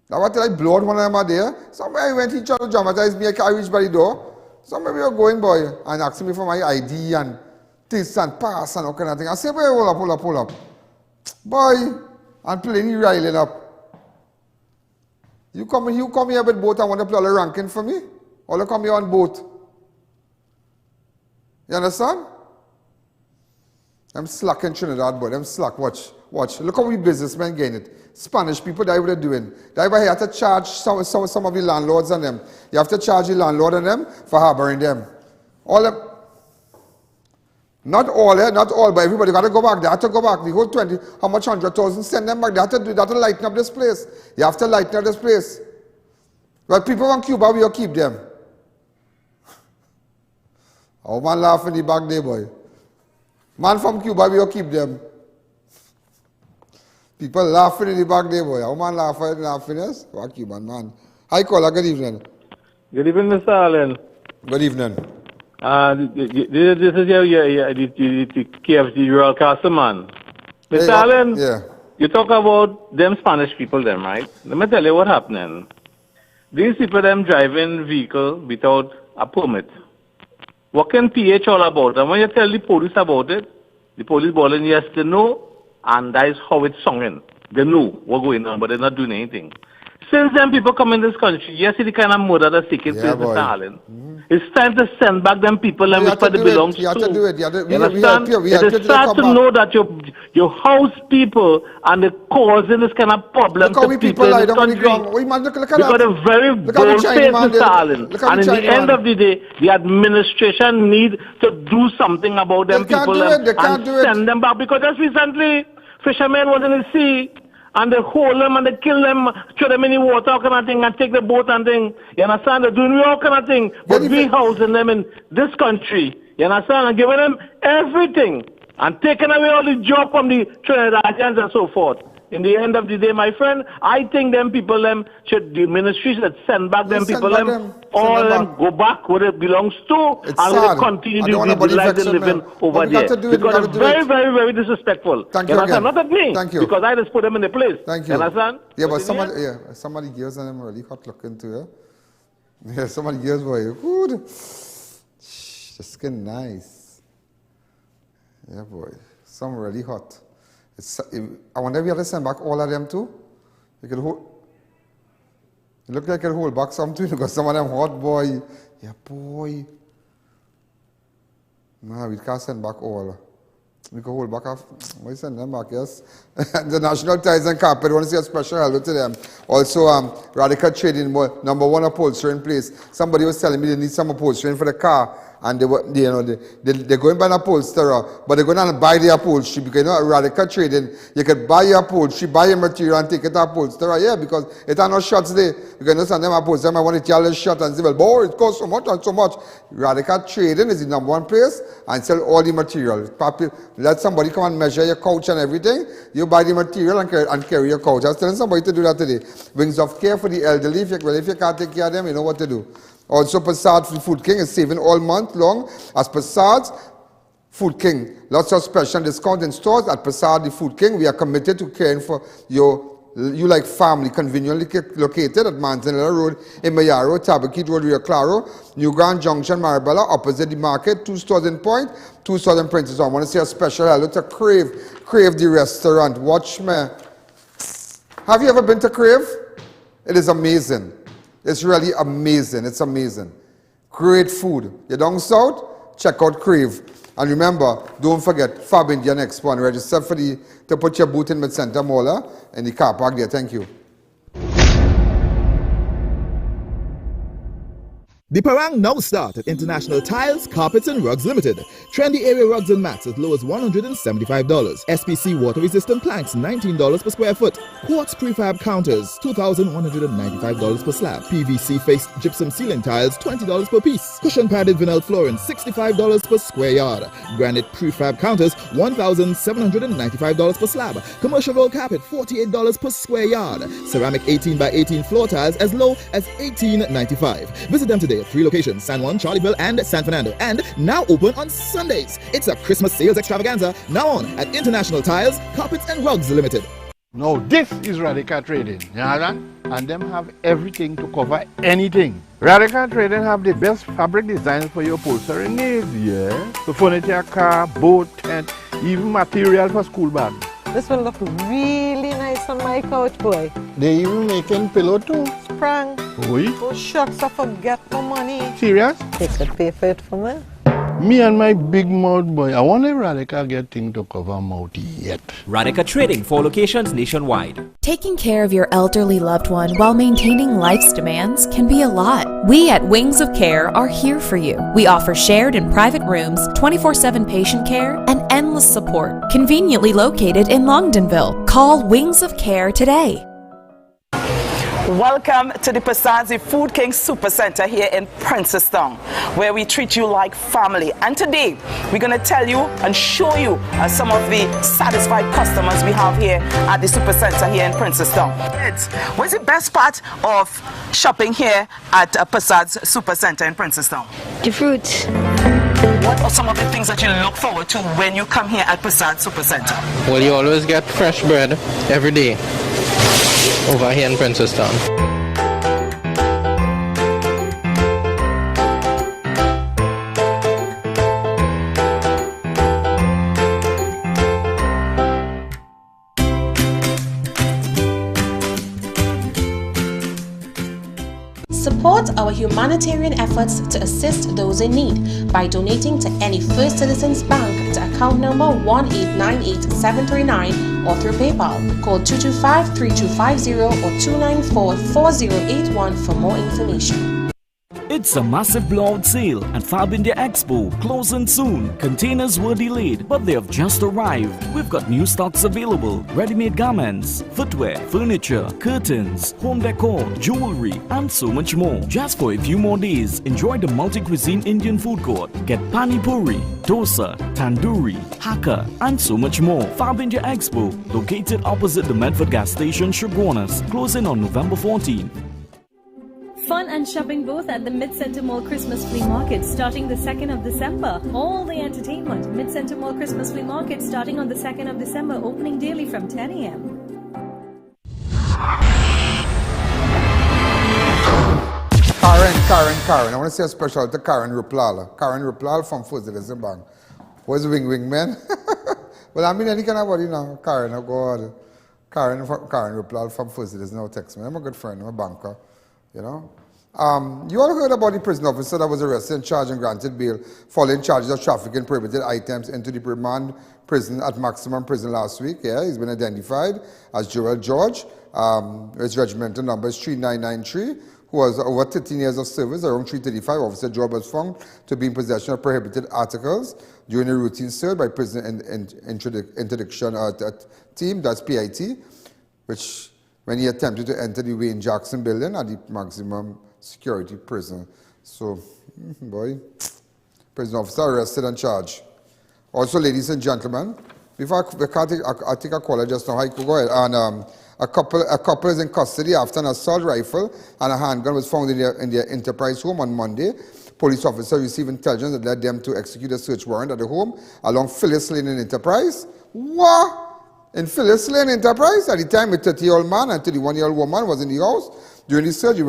Now what I blowed one of them there. Somebody went to try to dramatize me. I reached by the door. Somebody were going, boy, and asking me for my ID and this and pass and all kind of thing. I said, boy, hold up. Boy, and playing you riling up. You come here with boat and want to play all the ranking for me? Or you come here on boat? You understand? I'm slack in Trinidad, boy. I'm slack. Watch. Look how we businessmen getting it. Spanish people, that's what they're doing. That's why you have to charge some of the landlords and them. You have to charge the landlord and them for harboring them. All them. Not all, but everybody got to go back. They have to go back. The whole 20, how much 100,000, send them back. They have to do that to lighten up this place. You have to lighten up this place. But people from Cuba, we'll keep them. Oh, man laugh in the back there, boy. Man from Cuba, we'll keep them. People laughing in the back there, boy. How man laughing, yes? Fuck you, man. Hi, caller. Good evening. Good evening, Mr. Allen. Good evening. This is the KFC Royal Castle, man. Mr. Allen, yeah. You talk about them Spanish people, them, right? Let me tell you what happening. These people, them driving vehicle without a permit. What can PH all about? And when you tell the police about it, the police balling, yes, they know. And that is how it's sung. They know what's going on, but they're not doing anything. Since then, people come in this country, you see the kind of murder that's taking place, Mr. Allen. It's time to send back them people and which part they belong to. You have to do it. You understand? It is sad to know that your house people and they're causing this kind of problem to people in this country. You got a very bold face, Mr. Allen. And in the end of the day, the administration need to do something about them people and send them back. Because just recently, fishermen was in the sea. And they hold them and they kill them, throw them in the water, all kind of thing, and take the boat and thing. You understand? They're doing all kind of thing. But we housing them in this country. You understand? And giving them everything. And taking away all the job from the Trinidadians and so forth. In the end of the day, my friend, I think them people, the ministry should send back them people, all them go back where it belongs to, it's and sad. they continue to live the life they're living over there. Because it's very, very, very disrespectful. Thank you again. Not at me. Thank you. Because I just put them in the place. Thank you. You understand? Yeah, but somebody gives them really hot looking too, yeah? Yeah, somebody gives boy. Good. The skin nice. Yeah, boy. Some really hot. I wonder if you have to send back all of them too. You could hold. It look like you could hold back some too because some of them hot, boy. Yeah, boy. Nah, we can't send back all. We can hold back off. We send them back, yes. The National Ties and Carpet, I want to say a special hello to them. Also, Radical Trading, #1 upholstery in place. Somebody was telling me they need some upholstery for the car. And they're going by an upholsterer, but they're going to buy the upholstery because Radical Trading, you can buy your upholstery, buy your material and take it to upholsterer, yeah, because it are no shots there. You can understand them upholsterer, I want to tell a shot and say, well, boy, it costs so much and so much. Radical Trading is the #1 place and sell all the material. Let somebody come and measure your couch and everything. You buy the material and carry your couch. I was telling somebody to do that today. Wings of Care for the elderly. If you can't take care of them, you know what to do. Also, Passat Food King is saving all month long as Passat Food King. Lots of special discount in stores at Passat the Food King. We are committed to caring for you like family, conveniently located at Manzanilla Road, Imayaro, Tabaquite Road, Rio Claro, New Grand Junction, Marabella, opposite the market, 2 stores in Point, 2 stores in Princess. I want to say a special hello to Crave the restaurant. Watch me. Have you ever been to Crave? It is amazing. It's really amazing. It's amazing. Great food. You're down south? Check out Crave. And remember, don't forget, Fab India next one. Register to put your booth in Mid-Center Mall in the car park there. Thank you. The Parang now start at International Tiles, Carpets and Rugs Limited. Trendy area rugs and mats as low as $175. SPC water resistant planks $19 per square foot. Quartz prefab counters $2,195 per slab. PVC faced gypsum ceiling tiles $20 per piece. Cushion padded vinyl flooring $65 per square yard. Granite prefab counters $1,795 per slab. Commercial roll carpet $48 per square yard. Ceramic 18 by 18 floor tiles as low as $18.95. Visit them today at 3 locations, San Juan, Charleville, and San Fernando, and now open on Sundays. It's a Christmas sales extravaganza, now on at International Tiles, Carpets and Rugs Limited. Now this is Radical Trading, you know, and them have everything to cover anything. Radical Trading have the best fabric designs for your upholstery needs, yeah. So furniture, car, boat, tent, even material for school bags. This will look really nice on my couch, boy. They even making pillow too. Sprang. Oui? Oh shucks, I forget my money. Serious? They could pay for it for me. Me and my big mouth boy, I wonder if Radical get thing to cover mouth yet. Radical Trading, 4 locations nationwide. Taking care of your elderly loved one while maintaining life's demands can be a lot. We at Wings of Care are here for you. We offer shared and private rooms, 24/7 patient care, and endless support. Conveniently located in Longdonville. Call Wings of Care today. Welcome to the Passat Food King Super Center here in Princestown, where we treat you like family. And today, we're going to tell you and show you some of the satisfied customers we have here at the Super Center here in Princestown. What's the best part of shopping here at Passat Super Center in Princestown? The fruits. What are some of the things that you look forward to when you come here at Passat Super Center? Well, you always get fresh bread every day over here in Princestown. Support our humanitarian efforts to assist those in need by donating to any First Citizens Bank to account number 1898739 or through PayPal. Call 225-3250 or 294-4081 for more information. It's a massive blowout sale at Fab India Expo, closing soon. Containers were delayed, but they have just arrived. We've got new stocks available: ready-made garments, footwear, furniture, curtains, home decor, jewelry, and so much more. Just for a few more days, enjoy the multi-cuisine Indian food court. Get pani puri, dosa, tandoori, hakka, and so much more. Fab India Expo, located opposite the Medford gas station, Shogunas, closing on November 14th. Fun and shopping both at the Mid-Center Mall Christmas Flea Market starting the 2nd of December. All the entertainment. Mid-Center Mall Christmas Flea Market starting on the 2nd of December, opening daily from 10 a.m. Karen. I want to say a special to Karen Ruplal. Karen Ruplal from First Citizen Bank. Where's the wing man? Well, I mean, any kind of body now. Karen, oh God. Karen Ruplal from First Citizen now text me. I'm a good friend. I'm a banker. You know? You all heard about the prison officer that was arrested and charged and granted bail following charges of trafficking prohibited items into the remand prison at maximum prison last week. Yeah, he's been identified as Joel George. His regimental number is 3993, who has over 13 years of service. Around 3:35, Officer George was found to be in possession of prohibited articles during a routine search by prison interdiction team, that's PIT, which when he attempted to enter the Wayne Jackson building at the maximum security prison. So, boy, prison officer arrested and charged. Also, ladies and gentlemen, before I take a caller just now, I could go ahead. And a couple is in custody after an assault rifle and a handgun was found in their Enterprise home on Monday. Police officers received intelligence that led them to execute a search warrant at the home along Phyllis Lane in Enterprise. What? In Phyllis Lane Enterprise? At the time, a 30-year-old man and 31-year-old woman was in the house. During the search, the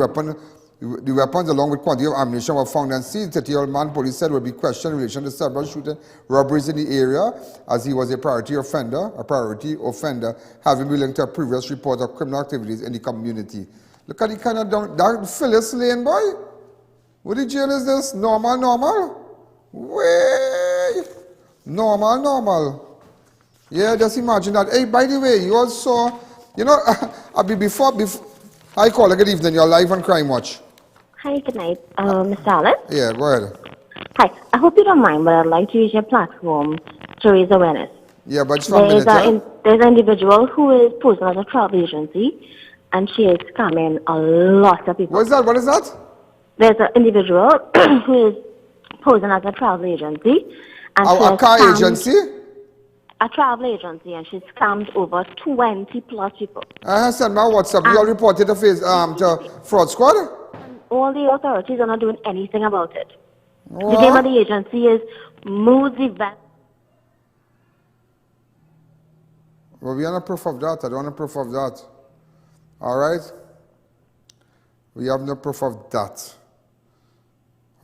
weapons along with quantity of ammunition were found and seized. The 30-year-old man, police said, will be questioned in relation to several shooting robberies in the area, as he was a priority offender, having been linked to a previous report of criminal activities in the community. Look at the kind of that Phyllis Lane, boy. What the jail is this? Normal? Way! Normal. Yeah, just imagine that. Hey, by the way, you also, you know, before, hi, caller, good evening. You're live on Crime Watch. Hi, good night. Mr. Allen? Yeah, go ahead. Hi, I hope you don't mind, but I'd like to use your platform to raise awareness. Yeah, but just for a minute, there's an individual who is posing as a travel agency, and she is scamming a lot of people. What is that? There's an individual who is posing as a travel agency. And a car agency? A travel agency, and she's scammed over 20 plus people. Send my WhatsApp. You all reported to fraud squad? All the authorities are not doing anything about it. What? The name of the agency is Moosey. Well, we have no proof of that. I don't have proof of that. All right? We have no proof of that.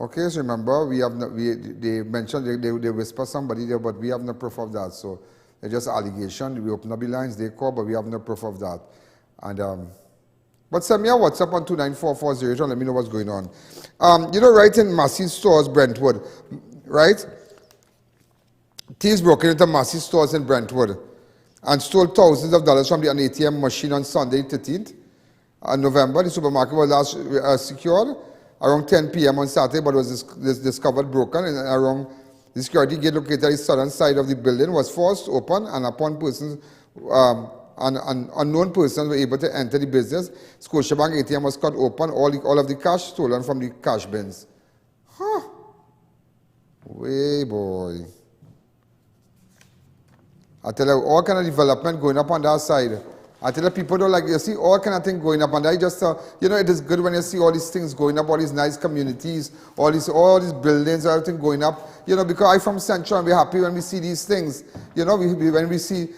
Okay, so remember, they mentioned they whisper somebody there, but we have no proof of that. So it's just allegation. We open up the lines, they call, but we have no proof of that. And but send me a WhatsApp on 29440 and let me know what's going on. You know, right in Massey's stores, Brentwood, right? Thieves broke into Massey's stores in Brentwood and stole thousands of dollars from the ATM machine on Sunday, 13th November. The supermarket was last secured around 10 p.m. on Saturday, but was discovered broken. And around the security gate located at the southern side of the building was forced open, and upon persons, unknown persons were able to enter the business. Scotiabank ATM was cut open, all of the cash stolen from the cash bins. Huh. Way boy. I tell you, all kind of development going up on that side. I tell you, people don't like, you see all kind of things going up, and I just, you know, it is good when you see all these things going up, all these nice communities, all these buildings, everything going up, you know, because I'm from Central and we're happy when we see these things, you know, when we see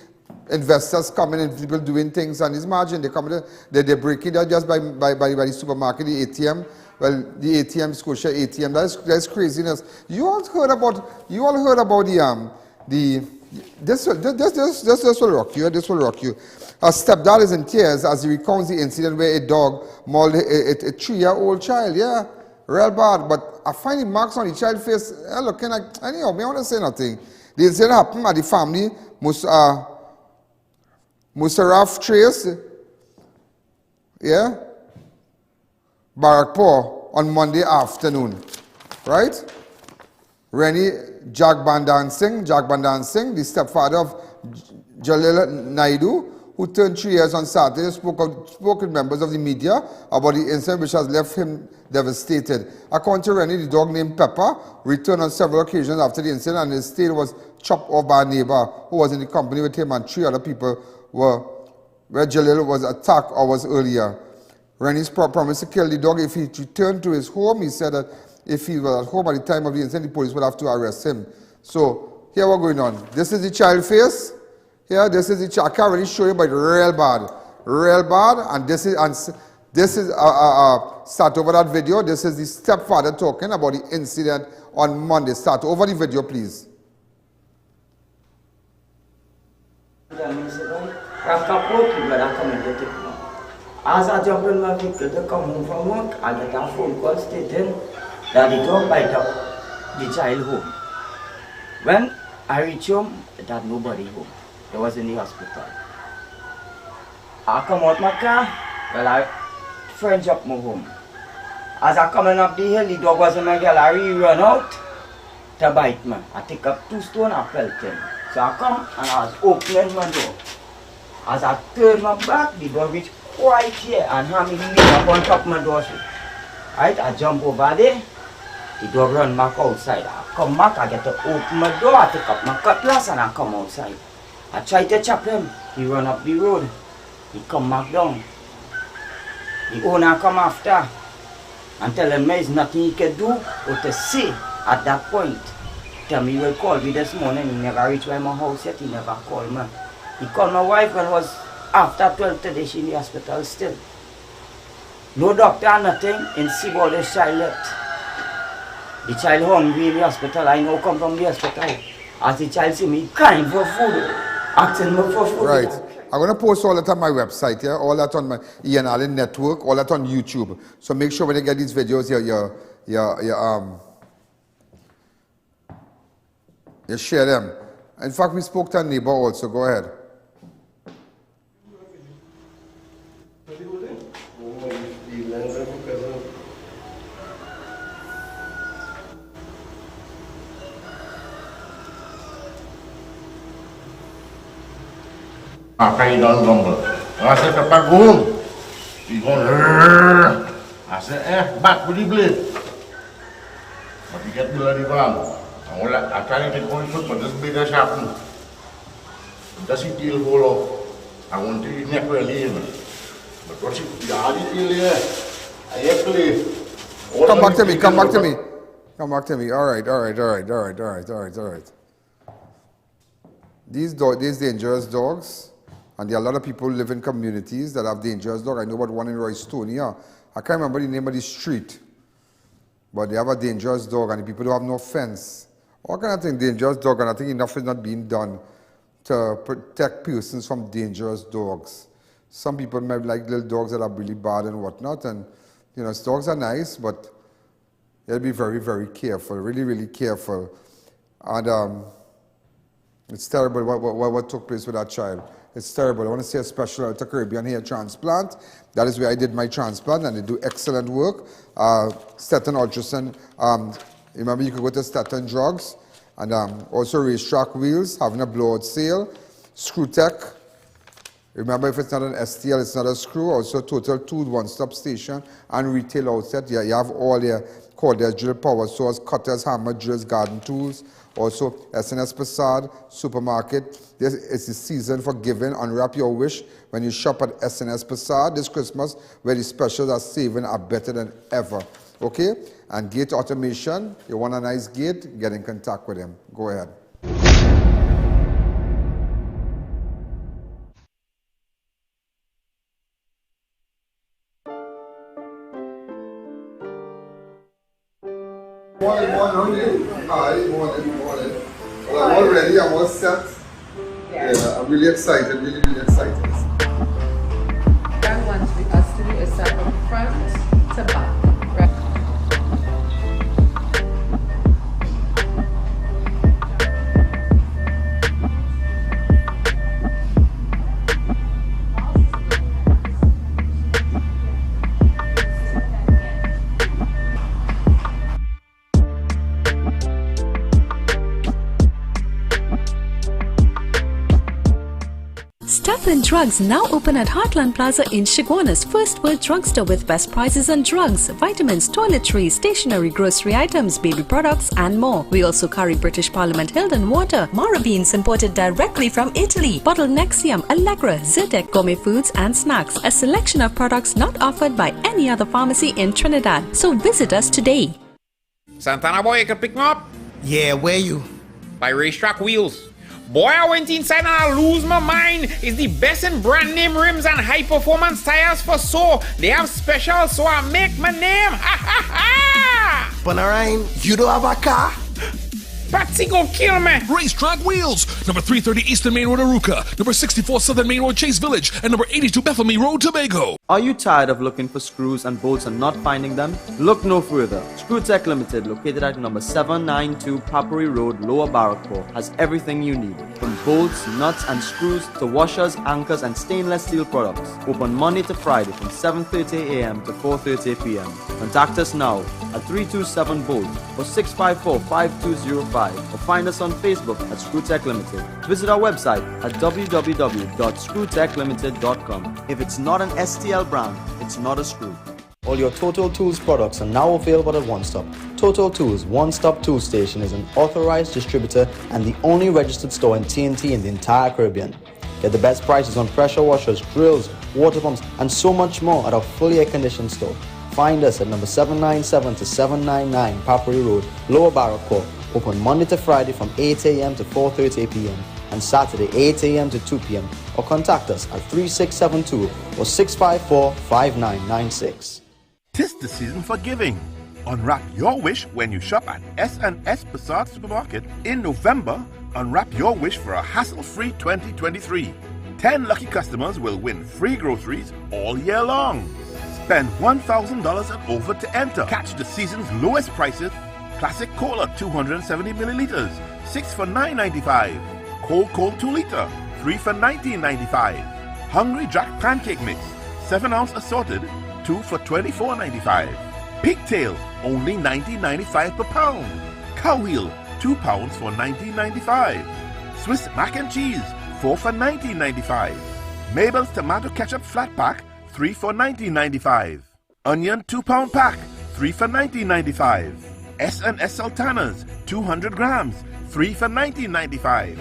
investors coming and people doing things, and imagine they come, they break it just by the supermarket, the ATM, well, the ATM, Scotia ATM, that's craziness. You all heard about this will rock you, this will rock you. A stepdad is in tears as he recounts the incident where a dog mauled a 3-year-old child. Yeah, real bad. But I find the marks on the child's face. Look, anyhow, I want to say nothing. The incident happened at the family Musarraf Trace. Yeah, Barakpur. on Monday afternoon, right? Rennie Jagbandan Singh, the stepfather of Jalil Naidu, who turned 3 years on Saturday, spoke with members of the media about the incident which has left him devastated. According to Rennie, the dog named Pepper returned on several occasions after the incident and his tail was chopped off by a neighbor who was in the company with him and 3 other people where Jalil was attacked hours earlier. Rennie promised to kill the dog if he returned to his home. He said that if he was at home at the time of the incident, the police would have to arrest him. So here what's going on. This is the child face. Here, this is the child. I can't really show you, but real bad. Real bad. And this is start over that video. This is the stepfather talking about the incident on Monday. Start over the video, please. As I jump in my vehicle to come home from work, I get a phone call stating that the dog bite up the child home. When I reach home, there had nobody home. They was in the hospital. I come out my car, well I French up my home. As I coming up the hill, the dog was in my gallery, run out to bite me. I take up 2 stones, I felt him. So I come and I was opening my door. As I turn my back, the dog reached right here and have me lean up on top of my door. Right, I jump over there, the dog run back outside. I come back, I get to open my door, I take up my cutlass and I come outside. I try to chop him, he run up the road, he come back down. The owner come after and tell him there's nothing he can do or to say at that point. Tell me he will call me this morning, he never reached my house yet, he never called me. He called my wife when it was after 12 today, she in the hospital still. No doctor, nothing, and see about this child left. The child hungry in the hospital, I know come from the hospital. As the child see me crying for food, asking me for food. Right. I'm going to post all that on my website, yeah? All that on my I.A.N network, all that on YouTube. So make sure when you get these videos, you share them. In fact, we spoke to a neighbor also. Go ahead. Akeil Joseph. I said, Papa, go home. He going, I said, back with the blade. But he get bloody wrong. I try to take one foot, but this blade is sharpened. Does he deal hold off? I want to neck really even. But what's it? Yeah, he deal there. I have to leave. Come back to me, come back to me. Come back to me. All right. These dangerous dogs, and there are a lot of people who live in communities that have dangerous dogs. I know about one in Roystonia. I can't remember the name of the street, but they have a dangerous dog, and the people don't have no fence. All kind of thing, dangerous dog, and I think enough is not being done to protect persons from dangerous dogs. Some people might like little dogs that are really bad and whatnot, and you know, dogs are nice, but you have to be very, very careful, really, really careful. And it's terrible what took place with that child. It's terrible. I want to say a special out to Caribbean hair transplant. That is where I did my transplant, and they do excellent work. Staten ultrasound. Remember, you could go to Staten Drugs, and also racetrack wheels, having a blowout sale. Screw Tech. Remember, if it's not an STL, it's not a screw. Also, Total Tool, one-stop station, and retail outlet. Yeah, you have all your cordless drill, power saws, cutters, hammer drills, garden tools. Also, SNS Passad, supermarket. This is the season for giving. Unwrap your wish when you shop at SNS Passad this Christmas, where the specials are saving are better than ever. Okay? And gate automation. You want a nice gate? Get in contact with him. Go ahead. Morning. Hi, morning. Well, I'm all ready, I'm all set. Yeah, I'm really excited, really excited. Frank wants us to do a set from front to back. Right? Everard Drugs now open at Heartland Plaza in Shiguana's first world drugstore with best prices on drugs, vitamins, toiletries, stationery, grocery items, baby products and more. We also carry British Parliament Hilden water, Mara beans imported directly from Italy, bottled Nexium, Allegra, Zyrtec, gourmet foods and snacks. A selection of products not offered by any other pharmacy in Trinidad. So visit us today. Santana boy, you can pick me up? Yeah, where you? By Racetrack Wheels. Boy, I went inside and I lose my mind. It's the best in brand name rims and high performance tires for so. They have special, so I make my name. Ha ha ha! Panarine, you don't have a car? Patsy gon' kill me. Racetrack Wheels. Number 330 Eastern Main Road, Aruca. Number 64 Southern Main Road, Chase Village. And number 82 Bethany Road, Tobago. Are you tired of looking for screws and bolts and not finding them? Look no further. Screw Tech Limited, located at number 792 Papari Road, Lower Barrackpore, has everything you need. From bolts, nuts and screws to washers, anchors and stainless steel products. Open Monday to Friday from 7:30 a.m. to 4:30 p.m. Contact us now at 327-BOLT or 654-5205 or find us on Facebook at ScrewTech Limited. Visit our website at www.screwtechlimited.com. If it's not an STL brand, it's not a screw. All your Total Tools products are now available at One Stop. Total Tools One Stop Tool Station is an authorized distributor and the only registered store in TNT in the entire Caribbean. Get the best prices on pressure washers, drills, water pumps, and so much more at our fully air-conditioned store. Find us at number 797 to 799 Papari Road, Lower Barrackpore. Open Monday to Friday from 8 a.m. to 4:30 p.m. and Saturday 8 a.m. to 2 p.m. or contact us at 3672 or 654-5996. 'Tis the season for giving. Unwrap your wish when you shop at S&S Passat Supermarket in November. Unwrap your wish for a hassle-free 2023. 10 lucky customers will win free groceries all year long. Spend $1,000 and over to enter. Catch the season's lowest prices. Classic Cola 270 milliliters, 6 for $9.95. Cold 2 liter, 3 for $19.95. Hungry Jack Pancake Mix, 7 ounce assorted, 2 for $24.95. Pigtail, only $19.95 per pound. Cow Heel, 2 pounds for $19.95. Swiss Mac and Cheese, 4 for $19.95. Mabel's Tomato Ketchup Flat Pack, 3 for $19.95. Onion 2-pound pack, 3 for $19.95. S&S Sultanas, 200 grams, 3 for $19.95.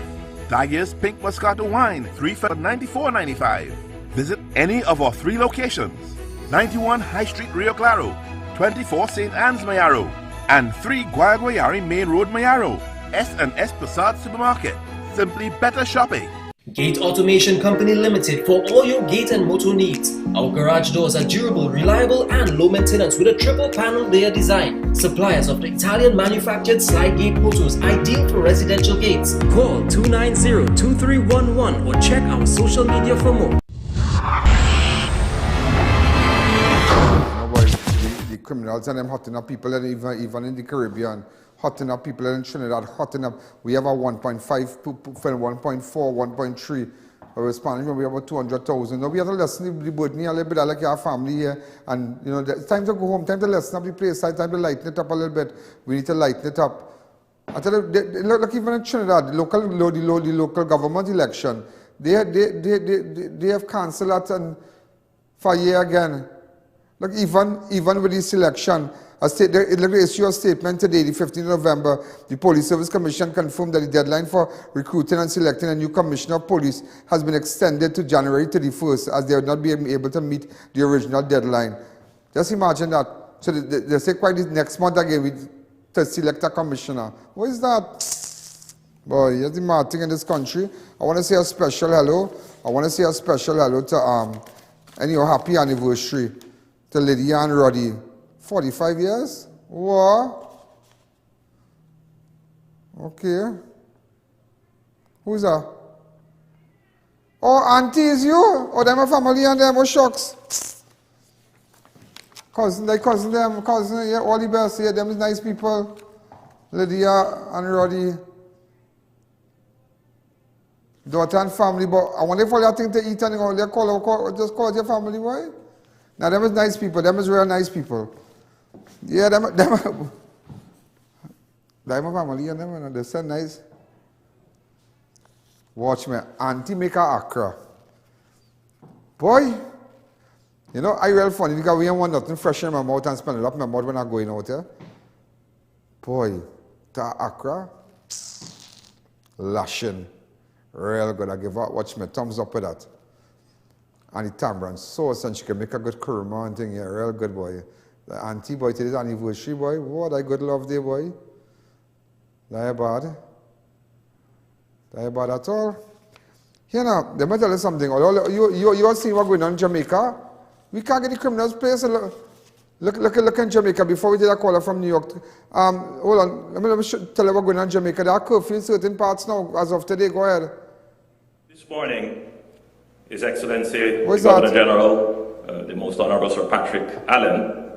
Tiger's Pink Moscato Wine, 3 for $94.95. Visit any of our 3 locations. 91 High Street, Rio Claro, 24 St. Anne's, Mayaro, and 3 Guayaguayari Main Road, Mayaro. S&S Passat Supermarket. Simply better shopping. Gate Automation Company Limited for all your gate and motor needs. Our garage doors are durable, reliable and low maintenance with a triple panel layer design. Suppliers of the Italian manufactured slide gate motors ideal for residential gates. Call 290-2311 or check our social media for more. The criminals and them hotting up people, and even in the Caribbean. Hotting up people in Trinidad, hotting up. We have a 1.5, 1.4, 1.3. Spanish, we have about 200,000. Now we have to lessen the burden a little bit, like our family here. And, you know, it's time to go home, time to lessen up the place, time to lighten it up a little bit. We need to lighten it up. I tell you, look, even in Trinidad, the local government election, they have cancelled that and for a year again. Look, even with this election, they issue a statement today, the 15th of November. The Police Service Commission confirmed that the deadline for recruiting and selecting a new Commissioner of Police has been extended to January 31st, as they would not be able to meet the original deadline. Just imagine that. So they say quite next month again to select a commissioner. What is that? Boy, here's the mad thing in this country. I want to say a special hello. I want to say a special hello to and your happy anniversary to Lydia and Roddy. 45 years? What? Okay. Who's that? Oh, auntie is you? Oh, them a family and them, oh shucks. Cousin, yeah, all the best, yeah, them is nice people. Lydia and Roddy. Daughter and family, but I wonder if all that thing to eat and they just call it your family, boy? Now, them is nice people, them is real nice people. Yeah, them family and them, they're so nice. Watch me, auntie make a akra. Boy, you know, I real funny because we don't want nothing fresh in my mouth and spend it up in my mouth when I'm going out here. Boy, to Accra, lashing. Real good. I give her, watch me, thumbs up with that. And the tamarind sauce, and she can make a good kurma and thing. Yeah, real good, boy. The auntie, boy, today's anniversary, boy. What a good love day, boy. Not bad. Not bad at all. You know, let me tell you something. You all see what's going on in Jamaica? We can't get the criminals place. Look in Jamaica before we did a caller from New York. Hold on. Let me tell you what's going on in Jamaica. There are curfew in certain parts now as of today. Go ahead. This morning, His Excellency, What's the Governor that? General, the Most Honorable Sir Patrick Allen,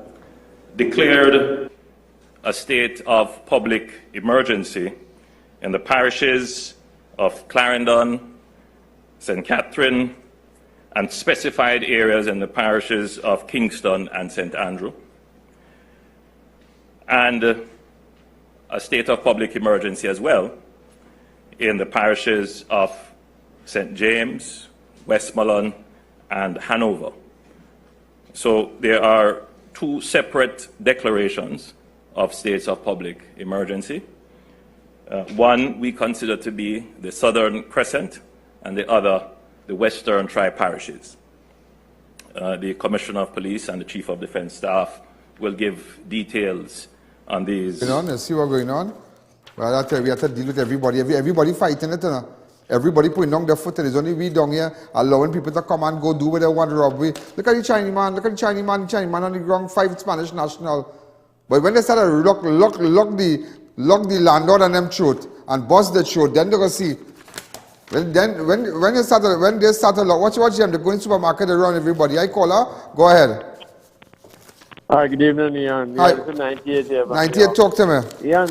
declared a state of public emergency in the parishes of Clarendon, St. Catherine, and specified areas in the parishes of Kingston and St. Andrew, and a state of public emergency as well in the parishes of St. James, Westmoreland, and Hanover. So there are two separate declarations of states of public emergency. One we consider to be the Southern Crescent, and the other the Western Tri-Parishes. The Commissioner of Police and the Chief of Defence Staff will give details on these. Let's see what's going on. Well, I tell you, we have to deal with everybody. Everybody fighting it, you know. Everybody putting down their foot. There's only we down here allowing people to come and go do what they want to robbery. Look at the Chinese man. Look at the Chinese man on the ground, 5 Spanish national. But when they started lock the landlord and them throat and bust the throat, then they're going to see. When they started watch them, they're going to supermarket around everybody. I call her, go ahead. Hi, good evening, Ian. Hi. This is 98 here. 98, talk to me. Ian,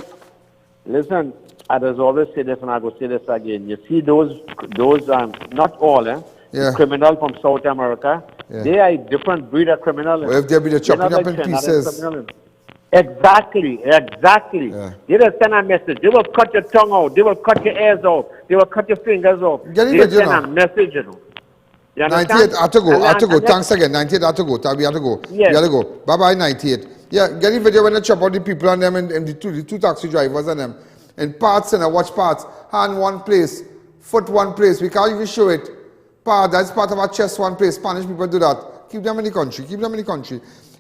listen, I just always say this and I will say this again. You see those not all, the criminals from South America, they are a different breed of criminal. Well, if they be chopping up in pieces. Exactly. They just send a message. They will cut your tongue out. They will cut your ears out. They will cut your fingers off. They send a message, you know. You 98, I have to go. Thanks again. 98, I have to go. We have to go. Yes. We have to go. Bye-bye, 98. Yeah, get the video when they chop out the people and them and the two taxi drivers and them. And parts and watch parts. Hand one place, foot one place. We can't even show it. That's part of our chest one place. Spanish people do that. Keep them in the country.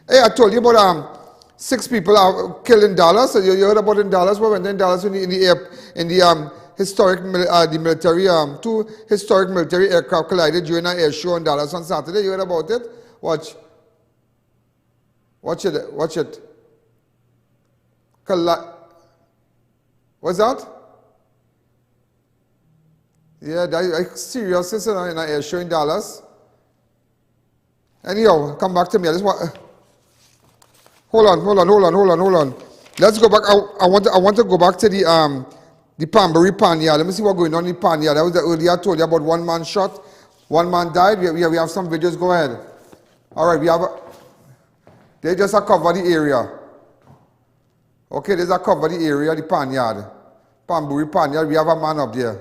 Hey, I told you about 6 people are killed in Dallas. So you heard about in Dallas? What went in Dallas in the historic military 2 historic military aircraft collided during an air show in Dallas on Saturday. You heard about it? Watch it. What's that? Yeah, that's serious. It's in an air show in Dallas. Anyhow, come back to me. I just want. Hold on. Let's go back. I want to go back to the pamberi panyard. Let me see what's going on in the panyard. That was the earlier I told you about 1 man shot, 1 man died. We have some videos. Go ahead. All right, they just cover the area. Okay, there's a cover the area, the panyard. Pamberi panyard. We have a man up there.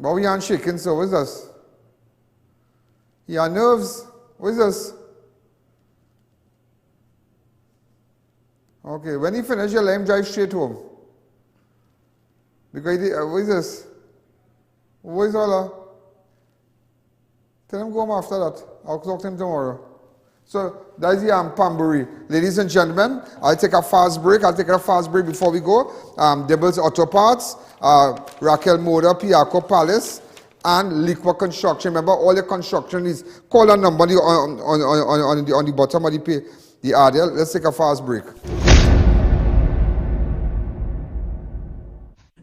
But we aren't shaking, so what's this? He has nerves. What's this? Okay, when he finishes, you let him drive straight home. Because what is this? What is all that? Tell him go home after that. I'll talk to him tomorrow. So, that is the pamberi. Ladies and gentlemen, I'll take a fast break. Before we go. Devil's Auto Parts, Raquel Moda, Piaco Palace, and Liqua Construction. Remember, all the construction is, call a number on the bottom of the ad. Let's take a fast break.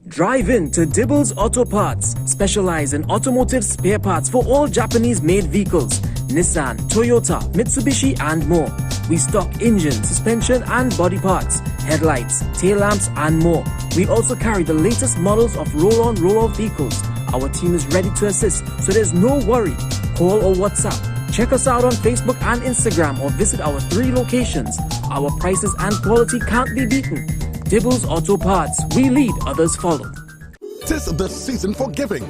Drive in to Dibbles Auto Parts, specialize in automotive spare parts for all Japanese-made vehicles, Nissan, Toyota, Mitsubishi, and more. We stock engine, suspension, and body parts, headlights, tail lamps, and more. We also carry the latest models of roll-on, roll-off vehicles. Our team is ready to assist, so there's no worry. Call or WhatsApp. Check us out on Facebook and Instagram or visit our 3 locations. Our prices and quality can't be beaten. Dibbles Auto Parts. We lead, others follow. 'Tis the season for giving.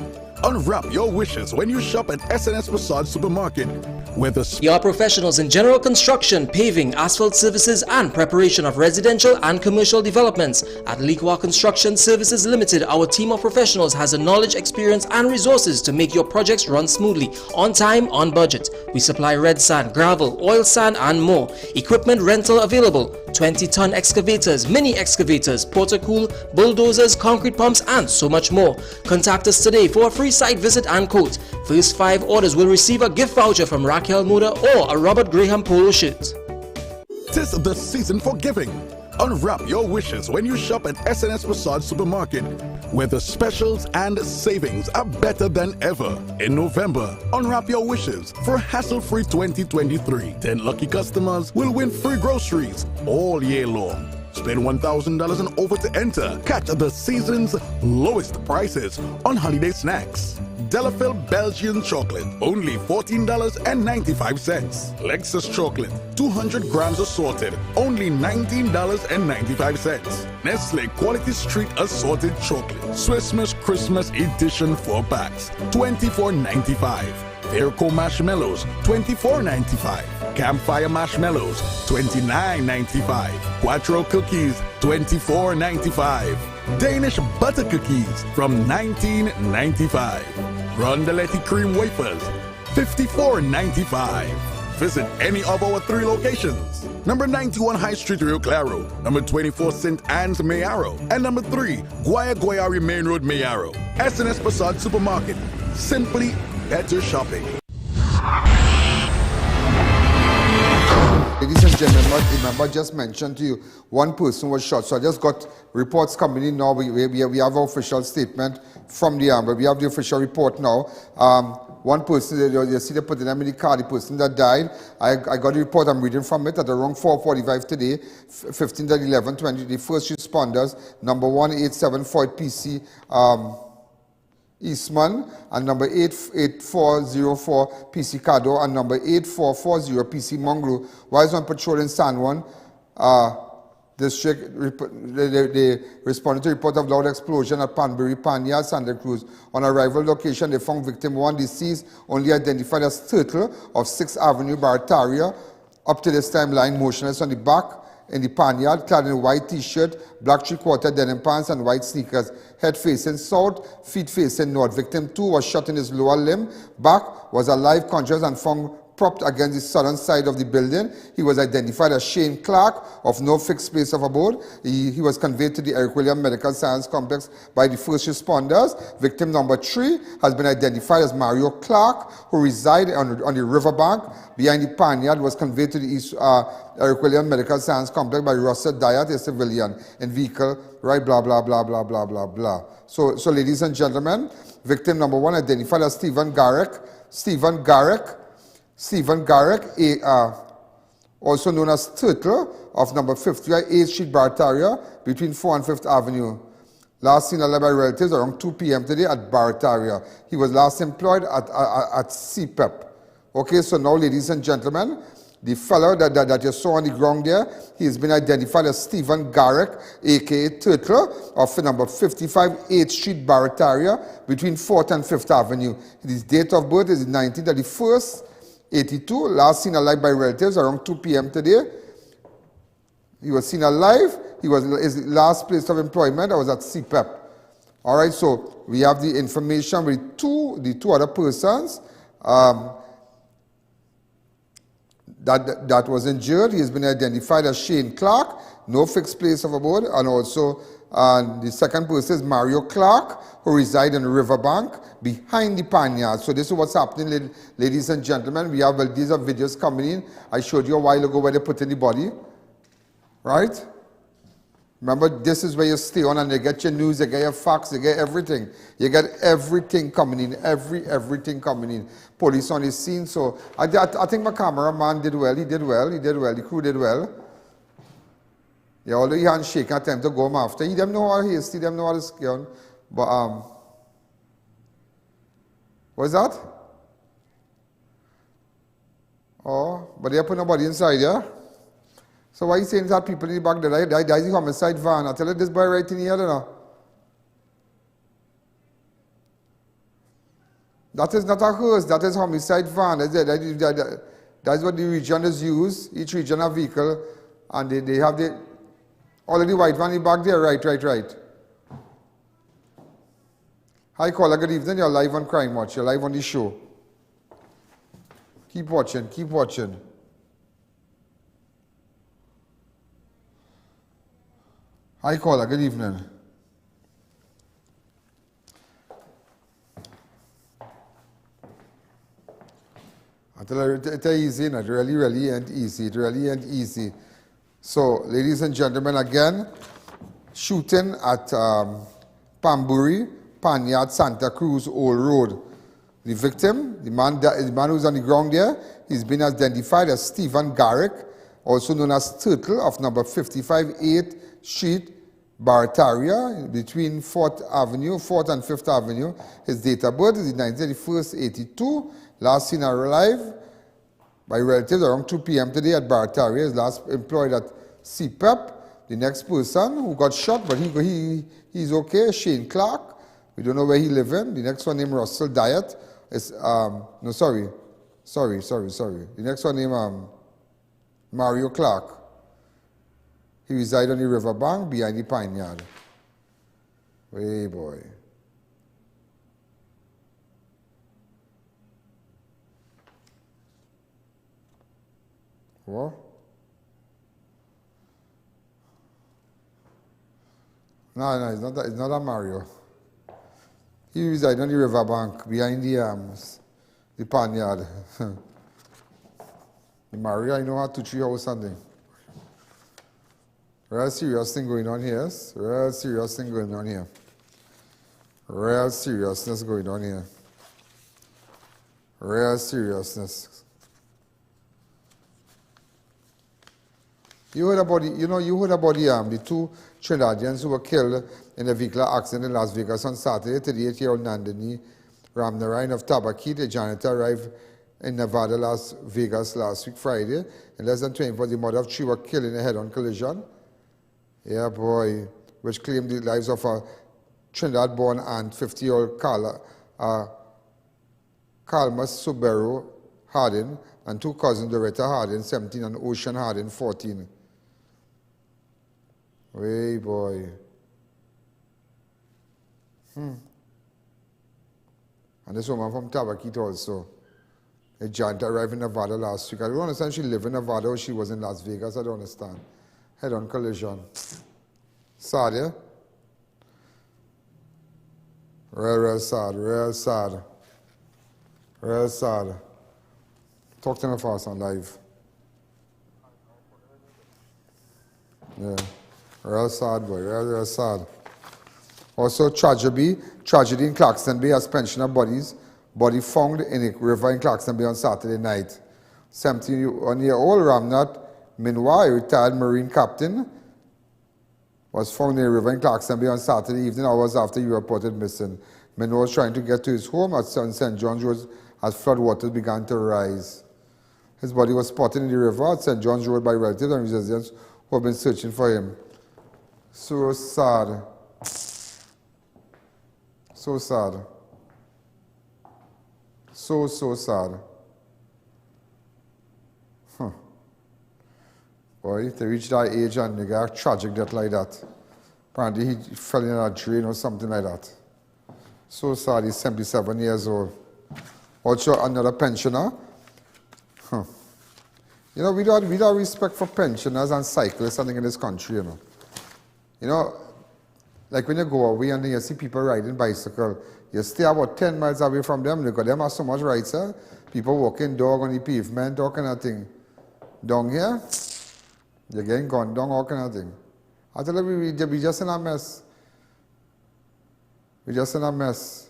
Unwrap your wishes when you shop at S&S Facade Supermarket, where the Your professionals in general construction, paving, asphalt services and preparation of residential and commercial developments. At Liqua Construction Services Limited, our team of professionals has the knowledge, experience and resources to make your projects run smoothly, on time, on budget. We supply red sand, gravel, oil sand and more. Equipment rental available. 20-ton excavators, mini excavators, portacool, bulldozers, concrete pumps and so much more. Contact us today for a free site visit and quote. First 5 orders will receive a gift voucher from Raquel Moda or a Robert Graham polo shirt. 'Tis the season for giving. Unwrap your wishes when you shop at S&S Facade Supermarket, where the specials and savings are better than ever. In November, unwrap your wishes for a hassle-free 2023. 10 lucky customers will win free groceries all year long. Spend $1,000 and over to enter. Catch the season's lowest prices on holiday snacks. Delafield Belgian chocolate, only $14.95. Lexus chocolate, 200 grams assorted, only $19.95. Nestle Quality Street Assorted Chocolate, Swiss Miss Christmas Edition 4 packs, $24.95. Fairco Marshmallows, $24.95. Campfire Marshmallows, $29.95. Quattro Cookies, $24.95. Danish Butter Cookies from $19.95. Rondelletti Cream Wafers, $54.95. Visit any of our 3 locations. Number 91 High Street, Rio Claro. Number 24 St. Anne's, Mayaro. And number 3, Guayari Main Road, Mayaro. S&S Facade Supermarket. Simply better shopping. Ladies and gentlemen, remember I just mentioned to you, one person was shot. So I just got reports coming in now. We have our official statement from the but we have the official report now. One person, you see they put the name in the car, the person that died. I got a report, I'm reading from it, at around 4:45 today, 15/11/20, the first responders, number 187 PC, Eastman, and number 8404 PC Cado, and number 8440 PC Monglu, while on patrol in San Juan District. They responded to a report of loud explosion at Pamberi, Panyard, Santa Cruz. On arrival location, they found victim 1 deceased, only identified as Turtle of 6th Avenue, Barataria. Up to this time, lying motionless on the back in the panyard, clad in a white t-shirt, black 3/4 denim pants and white sneakers. Head facing south, feet facing north. Victim 2 was shot in his lower limb. Back was alive, conscious and found propped against the southern side of the building. He was identified as Shane Clark of no fixed place of abode. He was conveyed to the Eric William Medical Science Complex by the first responders. Victim number 3 has been identified as Mario Clark, who resided on the riverbank behind the panyard, was conveyed to the East Eric William Medical Science Complex by Russell Diat, a civilian, in vehicle, right, blah, blah, blah, blah, blah, blah, blah. So ladies and gentlemen, victim number 1 identified as Stephen Garrick, also known as Turtle, of number 50 8th Street, Barataria, between 4th and 5th Avenue. Last seen alive by relatives around 2 p.m. today at Barataria. He was last employed at CPEP. Okay, so now, ladies and gentlemen, the fellow that you saw on the ground there, he has been identified as Stephen Garrick, a.k.a. Turtle, of number 55 8th Street, Barataria, between 4th and 5th Avenue. His date of birth is 19th of the 1st, 82, last seen alive by relatives around 2 p.m. today. He was seen alive. His last place of employment was at CPEP. All right, so we have the information with the two other persons that was injured. He has been identified as Shane Clark, no fixed place of abode, and also the second person is Mario Clark, who reside in the riverbank behind the panyard. So this is what's happening, ladies and gentlemen. We have, well, these are videos coming in. I showed you a while ago where they put in the body, right? Remember, this is where you stay on and you get your news, you get your facts, you get everything. You get everything coming in, everything coming in. Police on the scene. So I think my cameraman did well. He did well. The crew did well. Yeah, although he hadn't shaken at time to go home after. He didn't know how hasty, he didn't know how to scared. But, what's that? Oh, but they put nobody inside, yeah? So why are you saying that people in the back there? That is the homicide van. I tell you, this boy right in here, you know. That is not a hearse, that is homicide van. That's what the region is used. Each region have vehicle, and they have the already white van in the back there. Right. Hi caller, good evening. You're live on Crime Watch. You're live on the show. Keep watching. Hi caller, good evening. I tell you, it's easy, and it really ain't easy. So, ladies and gentlemen, again, shooting at pamberi, Panyard, Santa Cruz, Old Road. The victim, the man who's on the ground there, he's been identified as Stephen Garrick, also known as Turtle, of number 55 8th Street, Barataria, between 4th and 5th Avenue. His date of birth is the 1981st, 82. Last seen alive by relatives around 2 p.m. today at Barataria. He's last employed at CPEP. The next person who got shot, but he's okay, Shane Clark. We don't know where he lives in. The next one named Russell Diet is, no, sorry. The next one named Mario Clark. He resides on the riverbank behind the panyard. Hey, boy. What? No, it's not a Mario. He resides on the riverbank behind the panyard. The Mario, I know how to treat house something. Real serious thing going on here. Real seriousness going on here. Real seriousness. You heard about the two Trinidadians who were killed in a vehicular accident in Las Vegas on Saturday. 38-year-old Nandini Ramnarayan of Tabaki, the janitor, arrived in Nevada, Las Vegas last week, Friday. In less than 24 hours, the mother of three were killed in a head-on collision. Yeah, boy, which claimed the lives of a Trinidad-born and 50-year-old Kalma Subaru Hardin and two cousins, Doretta Hardin, 17, and Ocean Hardin, 14. Hey, boy. And this woman from Tabakit also. A giant arrived in Nevada last week. I don't understand she lived in Nevada or she was in Las Vegas. I don't understand. Head-on collision. Sad, yeah? Real sad. Talk to me fast on live. Yeah. Real sad, boy. Real sad. Also, tragedy in Clarkson Bay as pensioner body found in a river in Clarkson Bay on Saturday night. 71-year-old Ramnath Minwa, a retired Marine captain, was found in a river in Clarkson Bay on Saturday evening, hours after he reported missing. Minwa was trying to get to his home at St. John's Road as floodwaters began to rise. His body was spotted in the river at St. John's Road by relatives and residents who have been searching for him. So sad. So sad. So sad. Boy, to reach that age and they got a tragic death like that. Apparently he fell in a drain or something like that. So sad, he's 77 years old. Also another pensioner. You know, we don't respect for pensioners and cyclists, I think, in this country, you know. You know, like when you go away and you see people riding bicycle, you stay about 10 miles away from them because them have so much rights, eh? People walking dog on the pavement, all kind of thing. Down here, you're getting gunned down, all kind of thing. I tell you, we just in a mess. We're just in a mess.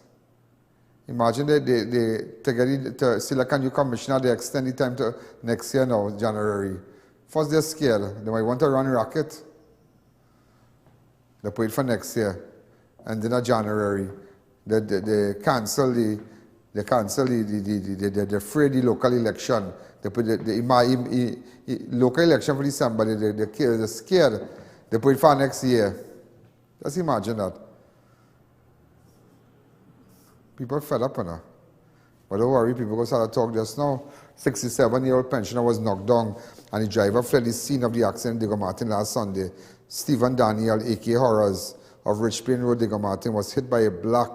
Imagine to select a new commissioner, they extend the time to next year now, January. First they're scared. They might want to run racket. They put it for next year. And then in January, they cancel the free the local election. They put the local election for December, they're scared. They put it for next year. Just imagine that. People are fed up now. But don't worry, people go start to talk just now. 67-year-old pensioner was knocked down and the driver fled the scene of the accident in Diego Martin last Sunday. Stephen Daniel, a.k.a. Horrors, of Rich Plain Road, Diego Martin, was hit by a black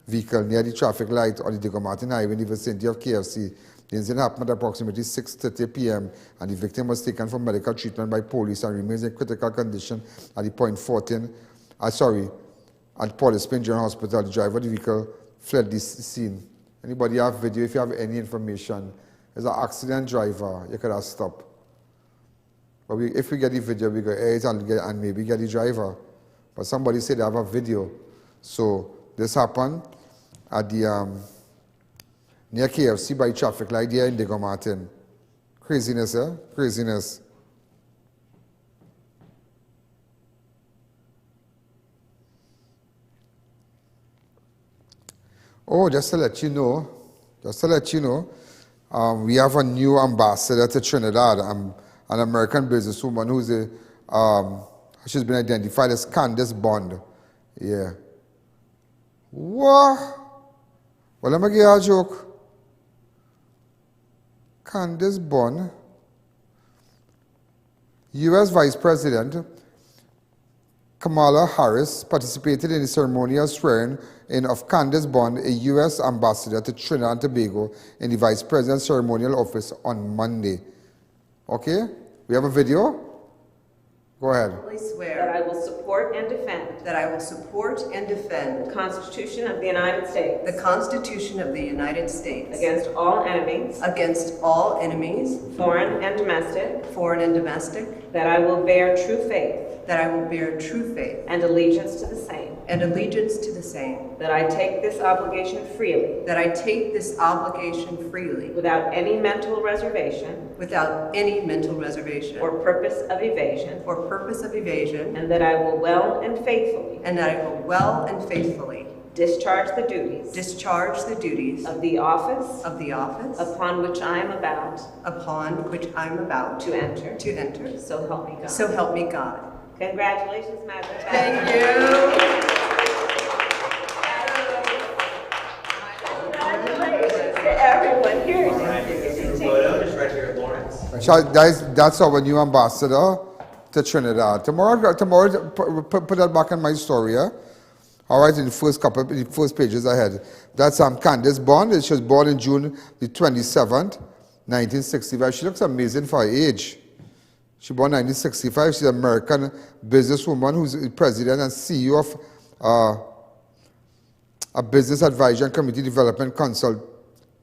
vehicle near the traffic light on the Diego Martin Highway in the vicinity of KFC. The incident happened at approximately 6:30 p.m. and the victim was taken for medical treatment by police and remains in critical condition at the at Port of Spain General Hospital. The driver of the vehicle fled the scene. Anybody have video? If you have any information, there's an accident driver, you could have stopped. But if we get the video, we go air it and maybe get the driver. But somebody said they have a video. So this happened at the near KFC by traffic light there in Diego Martin. Craziness, eh? Craziness. Oh, just to let you know, we have a new ambassador to Trinidad, an American businesswoman who's she's been identified as Candace Bond. Yeah. What? Well, let me give you a joke. Candace Bond, U.S. Vice President Kamala Harris participated in the ceremonial swearing-in of Candace Bond, a U.S. ambassador to Trinidad and Tobago, in the Vice President's ceremonial office on Monday. Okay? We have a video? Go ahead. I swear that I will support and defend. That I will support and defend. The Constitution of the United States. The Constitution of the United States. Against all enemies. Against all enemies. Foreign and domestic. Foreign and domestic. That I will bear true faith. That I will bear true faith. And allegiance to the same. And allegiance to the same. That I take this obligation freely. That I take this obligation freely. Without any mental reservation. Without any mental reservation. Or purpose of evasion. Or purpose of evasion. And that I will well and faithfully. And that I will well and faithfully. Discharge the duties. Discharge the duties. Of the office. Of the office. Upon which I am about. Upon which I am about. To enter. To enter. So help me God. So help me God. Congratulations, Madam. Thank you. Congratulations to everyone here. That's our new ambassador to Trinidad. Tomorrow, put that back in my story, yeah? All right, in the first pages ahead. That's Candace Bond. She was born in June the 27th, 1965. She looks amazing for her age. She was born in 1965. She's an American businesswoman who's the president and CEO of a business advisory and community development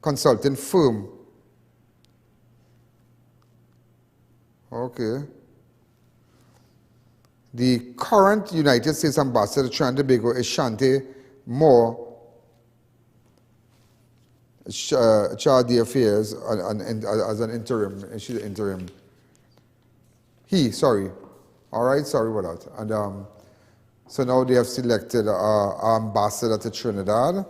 consulting firm. Okay. The current United States ambassador to Trinidad and Tobago is Shante Moore, Charge d'Affaires as an interim. She's an interim. All right, sorry about that. And so now they have selected our ambassador to Trinidad,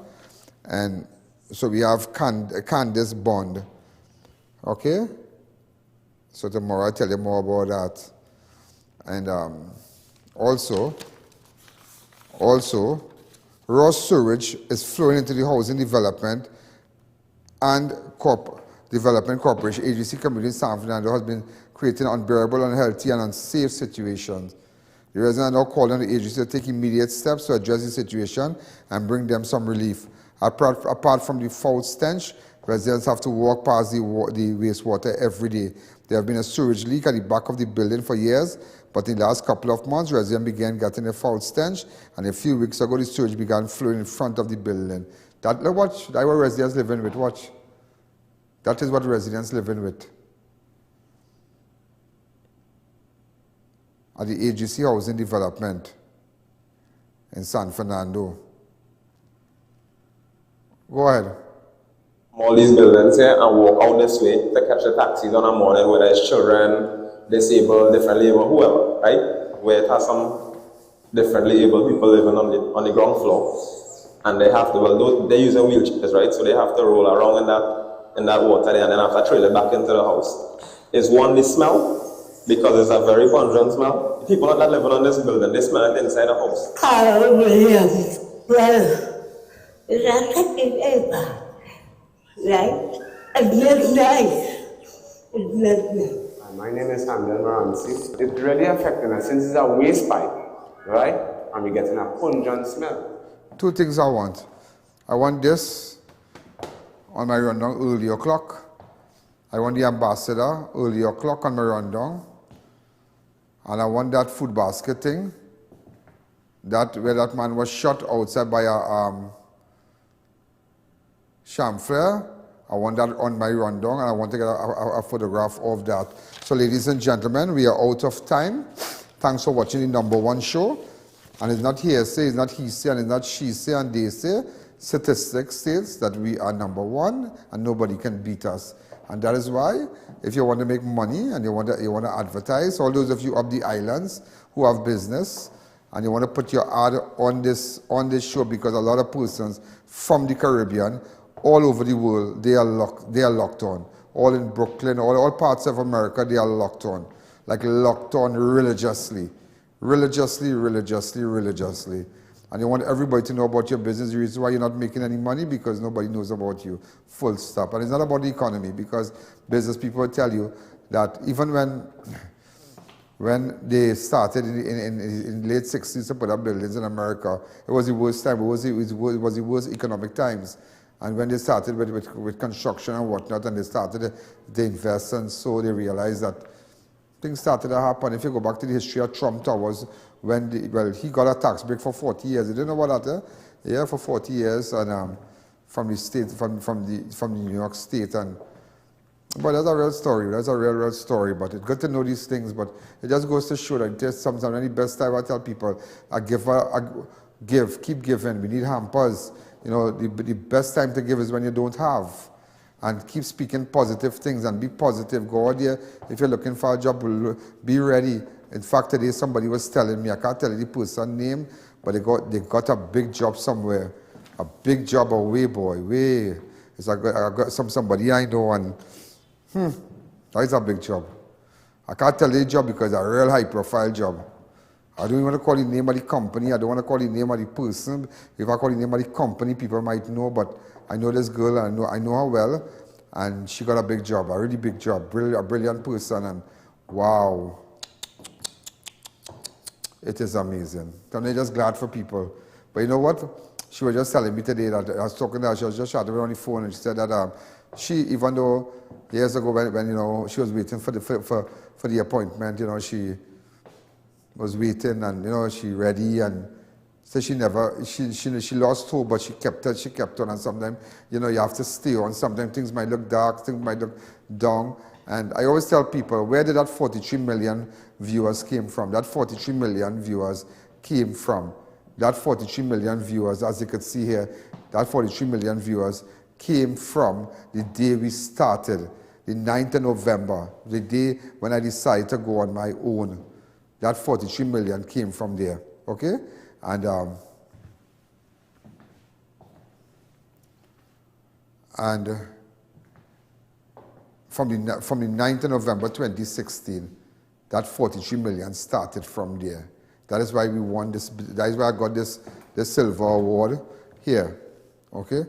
and so we have Candace Bond. Okay. So tomorrow I'll tell you more about that. And also, raw sewage is flowing into the Housing Development and Development Corporation Agency community in San Fernando has been creating unbearable, unhealthy, and unsafe situations. The residents are now calling on the agency to take immediate steps to address the situation and bring them some relief. Apart from the foul stench, residents have to walk past the wastewater every day. There have been a sewage leak at the back of the building for years, but in the last couple of months, residents began getting a foul stench, and a few weeks ago, the sewage began flowing in front of the building. That's what residents living with. Watch. That is what residents living with. At the AGC Housing Development in San Fernando. Go ahead. All these buildings here and walk out this way to catch the taxis on a morning, whether it's children, disabled, differently able, whoever, right? Where it has some differently able people living on the ground floor, and they have to, well, they're using wheelchairs, right? So they have to roll around in that water there and then have to trail it back into the house. It's one, the smell, because it's a very pungent smell. People that living on this building, they smell it inside the house. Right? It's not nice. It's not nice. My name is Hamdan Maransi. It's really affecting us since it's a waste pipe, right? And we're getting a pungent smell. Two things I want. I want this on my rundown early o'clock. I want the ambassador early o'clock on my rundown. And I want that food basket thing, where that man was shot outside by a chamfleur. I want that on my rundown, and I want to get a photograph of that. So ladies and gentlemen, we are out of time. Thanks for watching the #1 show. And it's not hearsay, it's not he say, and it's not she say and they say. Statistics states that we are #1 and nobody can beat us. And that is why, if you want to make money and you want to advertise, all those of you up the islands who have business and you want to put your ad on this show, because a lot of persons from the Caribbean, all over the world, they are locked on. All in Brooklyn, all parts of America, they are locked on. Like locked on religiously. Religiously. And you want everybody to know about your business. The reason why you're not making any money, because nobody knows about you. Full stop. And it's not about the economy, because business people will tell you that even when they started in the late 60s to put up buildings in America, it was the worst time. It was the worst economic times. And when they started with construction and whatnot, and they started to invest, and so they realized that things started to happen. If you go back to the history of Trump Towers, he got a tax break for 40 years. You didn't know about that, eh? Yeah, for 40 years, and from the state, from the New York State, but that's a real story. That's a real story. But it's good to know these things. But it just goes to show that sometimes the best time I tell people, keep giving. We need hampers. You know, the best time to give is when you don't have. And keep speaking positive things and be positive. Go out there. If you're looking for a job, be ready. In fact, today somebody was telling me, I can't tell you the person's name, but they got a big job somewhere. A big job away, boy. Way. It's like I got somebody I know, and that is a big job. I can't tell you the job because it's a real high profile job. I don't want to call the name of the company. I don't want to call the name of the person. If I call the name of the company, people might know, but I know this girl, and I know her well, and she got a big job, a really big job, a brilliant person, and wow, it is amazing. So I'm just glad for people. But you know what? She was just telling me today that I was talking to her, she was just chatting on the phone, and she said that she, even though years ago when you know, she was waiting for the appointment, you know, she was waiting, and you know, she ready, and so she lost hope, but she kept on, and sometimes, you know, you have to stay on. Sometimes things might look dark, things might look down, and I always tell people, where did that 43 million viewers came from? That 43 million viewers came from. That 43 million viewers, as you could see here, that 43 million viewers came from the day we started, the 9th of November, the day when I decided to go on my own. That 43 million came from there, okay? And from the 9th of November 2016, that 43 million started from there. That is why we won this. That is why I got this silver award here, okay?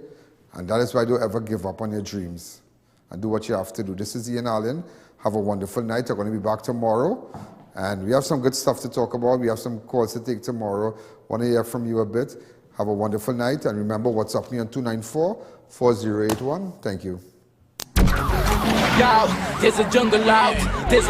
And that is why don't ever give up on your dreams and do what you have to do. This is I.A.N. Have a wonderful night. We're going to be back tomorrow. And we have some good stuff to talk about. We have some calls to take tomorrow. Want to hear from you a bit. Have a wonderful night. And remember, WhatsApp me on 294-4081. Thank you. Yo, there's a jungle out.